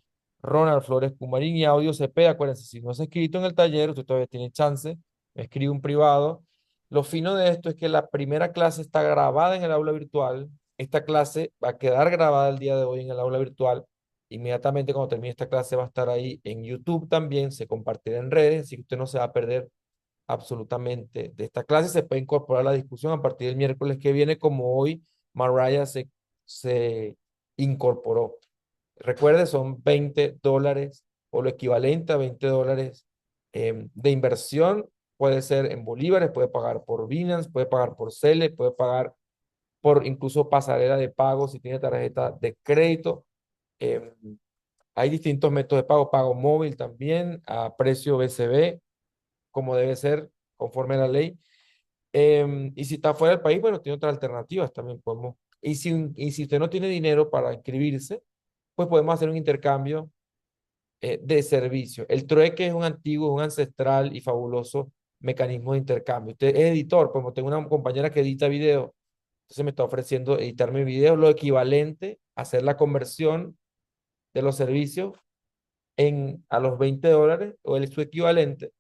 Ronald Flores Pumarín y Audio Cepeda. Acuérdense, si no se ha escrito en el taller, usted todavía tiene chance, me escribe un privado. Lo fino de esto es que la primera clase está grabada en el aula virtual. Esta clase va a quedar grabada el día de hoy en el aula virtual. Inmediatamente cuando termine esta clase va a estar ahí en YouTube también, se compartirá en redes, así que usted no se va a perder absolutamente de esta clase. Se puede incorporar a la discusión a partir del miércoles que viene, como hoy Mariah se incorporó. Recuerde, son $20 o lo equivalente a $20 de inversión. Puede ser en bolívares, puede pagar por Binance, puede pagar por Cele, puede pagar por incluso pasarela de pago si tiene tarjeta de crédito. Em, Hay distintos métodos de pago, pago móvil también, a precio BCB, como debe ser conforme a la ley. Y si está fuera del país, bueno, tiene otras alternativas también podemos. Y si usted no tiene dinero para inscribirse, pues podemos hacer un intercambio de servicio. El trueque es un antiguo, un ancestral y fabuloso mecanismo de intercambio. Usted es editor, como tengo una compañera que edita video, entonces me está ofreciendo editar mi video, lo equivalente a hacer la conversión de los servicios a los $20 o su equivalente,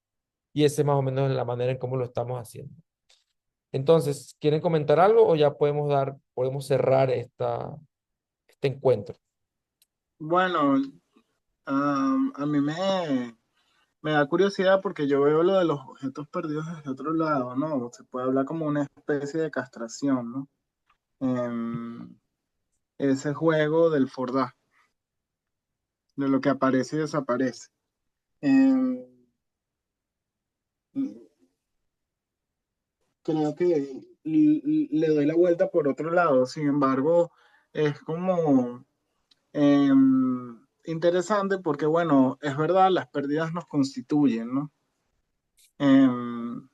y ese más o menos es la manera en cómo lo estamos haciendo. Entonces, ¿quieren comentar algo o ya podemos cerrar este encuentro? Bueno, a mí me da curiosidad porque yo veo lo de los objetos perdidos desde otro lado, ¿no? Se puede hablar como una especie de castración, ¿no? Em, Ese juego del Fordá, de lo que aparece y desaparece. Em, Creo que le doy la vuelta por otro lado, sin embargo, es como interesante porque, bueno, es verdad, las pérdidas nos constituyen, ¿no? Em,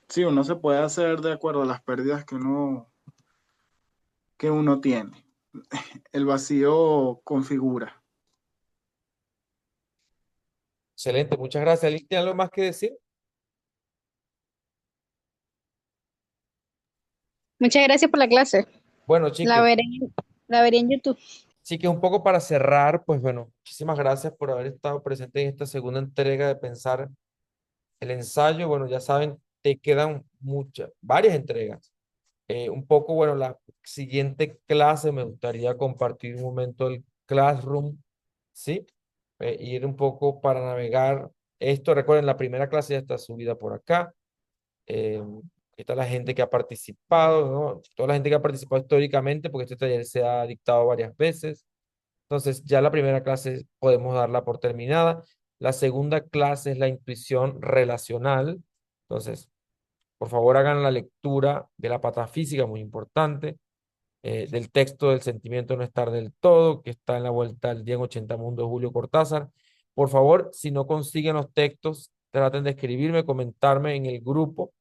sí, uno se puede hacer de acuerdo a las pérdidas que uno tiene. El vacío configura. Excelente, muchas gracias. ¿Alguien tiene algo más que decir? Muchas gracias por la clase. Bueno, La chicos, veré, la veré en YouTube. sí que un poco para cerrar, pues bueno, muchísimas gracias por haber estado presente en esta segunda entrega de Pensar el ensayo. Bueno, ya saben, te quedan varias entregas. Un poco, bueno, la siguiente clase me gustaría compartir un momento el Classroom, ¿sí? ir un poco para navegar esto. Recuerden, la primera clase ya está subida por acá. Eh, Está la gente que ha participado, ¿no? Toda la gente que ha participado históricamente, porque este taller se ha dictado varias veces. Entonces, ya la primera clase podemos darla por terminada. La segunda clase es la intuición relacional. Entonces, por favor, hagan la lectura de la patafísica, muy importante, del texto del sentimiento no estar del todo, que está en la vuelta al día en 80 Mundos de Julio Cortázar. Por favor, si no consiguen los textos, traten de escribirme, comentarme en el grupo.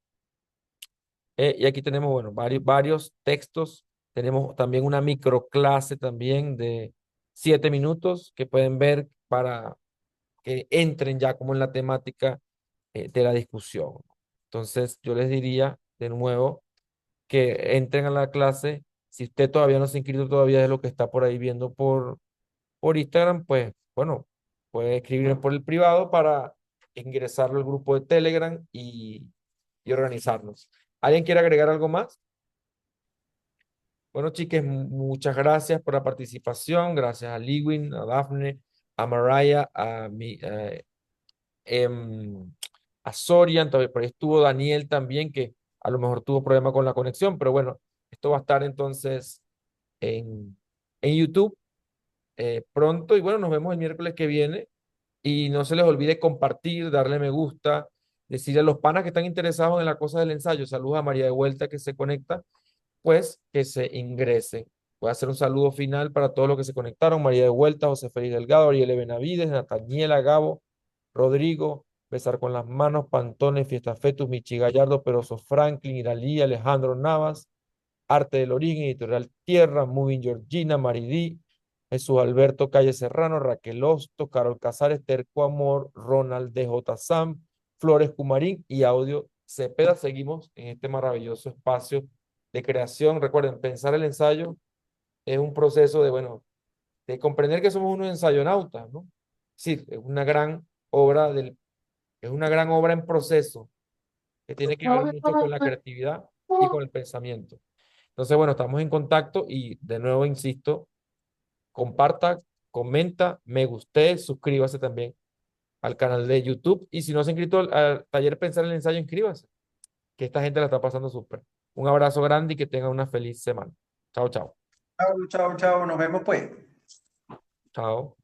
Y aquí tenemos, bueno, varios textos. Tenemos también una microclase también de 7 minutos que pueden ver para que entren ya como en la temática de la discusión. Entonces, yo les diría de nuevo que entren a la clase. Si usted todavía no se ha inscrito todavía de lo que está por ahí viendo por Instagram, pues bueno, puede escribirme por el privado para ingresarlo al grupo de Telegram y organizarnos. ¿Alguien quiere agregar algo más? Bueno, chiques, muchas gracias por la participación. Gracias a Lewin, a Daphne, a Mariah, em, a Sorian, por ahí estuvo Daniel también, que a lo mejor tuvo problema con la conexión, pero bueno, esto va a estar entonces en, en YouTube pronto y bueno, nos vemos el miércoles que viene y no se les olvide compartir, darle me gusta, decirle a los panas que están interesados en la cosa del ensayo, saludos a María de Vuelta que se conecta, pues que se ingresen. Voy a hacer un saludo final para todos los que se conectaron, María de Vuelta, José Félix Delgado, Ariel Benavides, Nataniela Gabo, Rodrigo, Besar con las Manos, Pantone, Fiesta Fetus, Michi Gallardo, Peroso Franklin, Iralí, Alejandro Navas, Arte del Origen, Editorial Tierra, Moving Georgina, Maridí, Jesús Alberto Calle Serrano, Raquel Hosto, Carol Casares, Terco Amor, Ronald DJ Sam, Flores Cumarín y Audio Cepeda. Seguimos en este maravilloso espacio de creación. Recuerden, pensar el ensayo es un proceso de, bueno, de comprender que somos unos ensayonautas, ¿no? Sí, es una gran obra en proceso que tiene que ver mucho con la creatividad y con el pensamiento. Entonces, bueno, estamos en contacto y de nuevo insisto, comparta, comenta, me guste, suscríbase también al canal de YouTube y si no se ha inscrito al taller Pensar el Ensayo, inscríbase, que esta gente la está pasando súper. Un abrazo grande y que tengan una feliz semana. Chao, chao. Chao, chao, chao, nos vemos pues. Chao.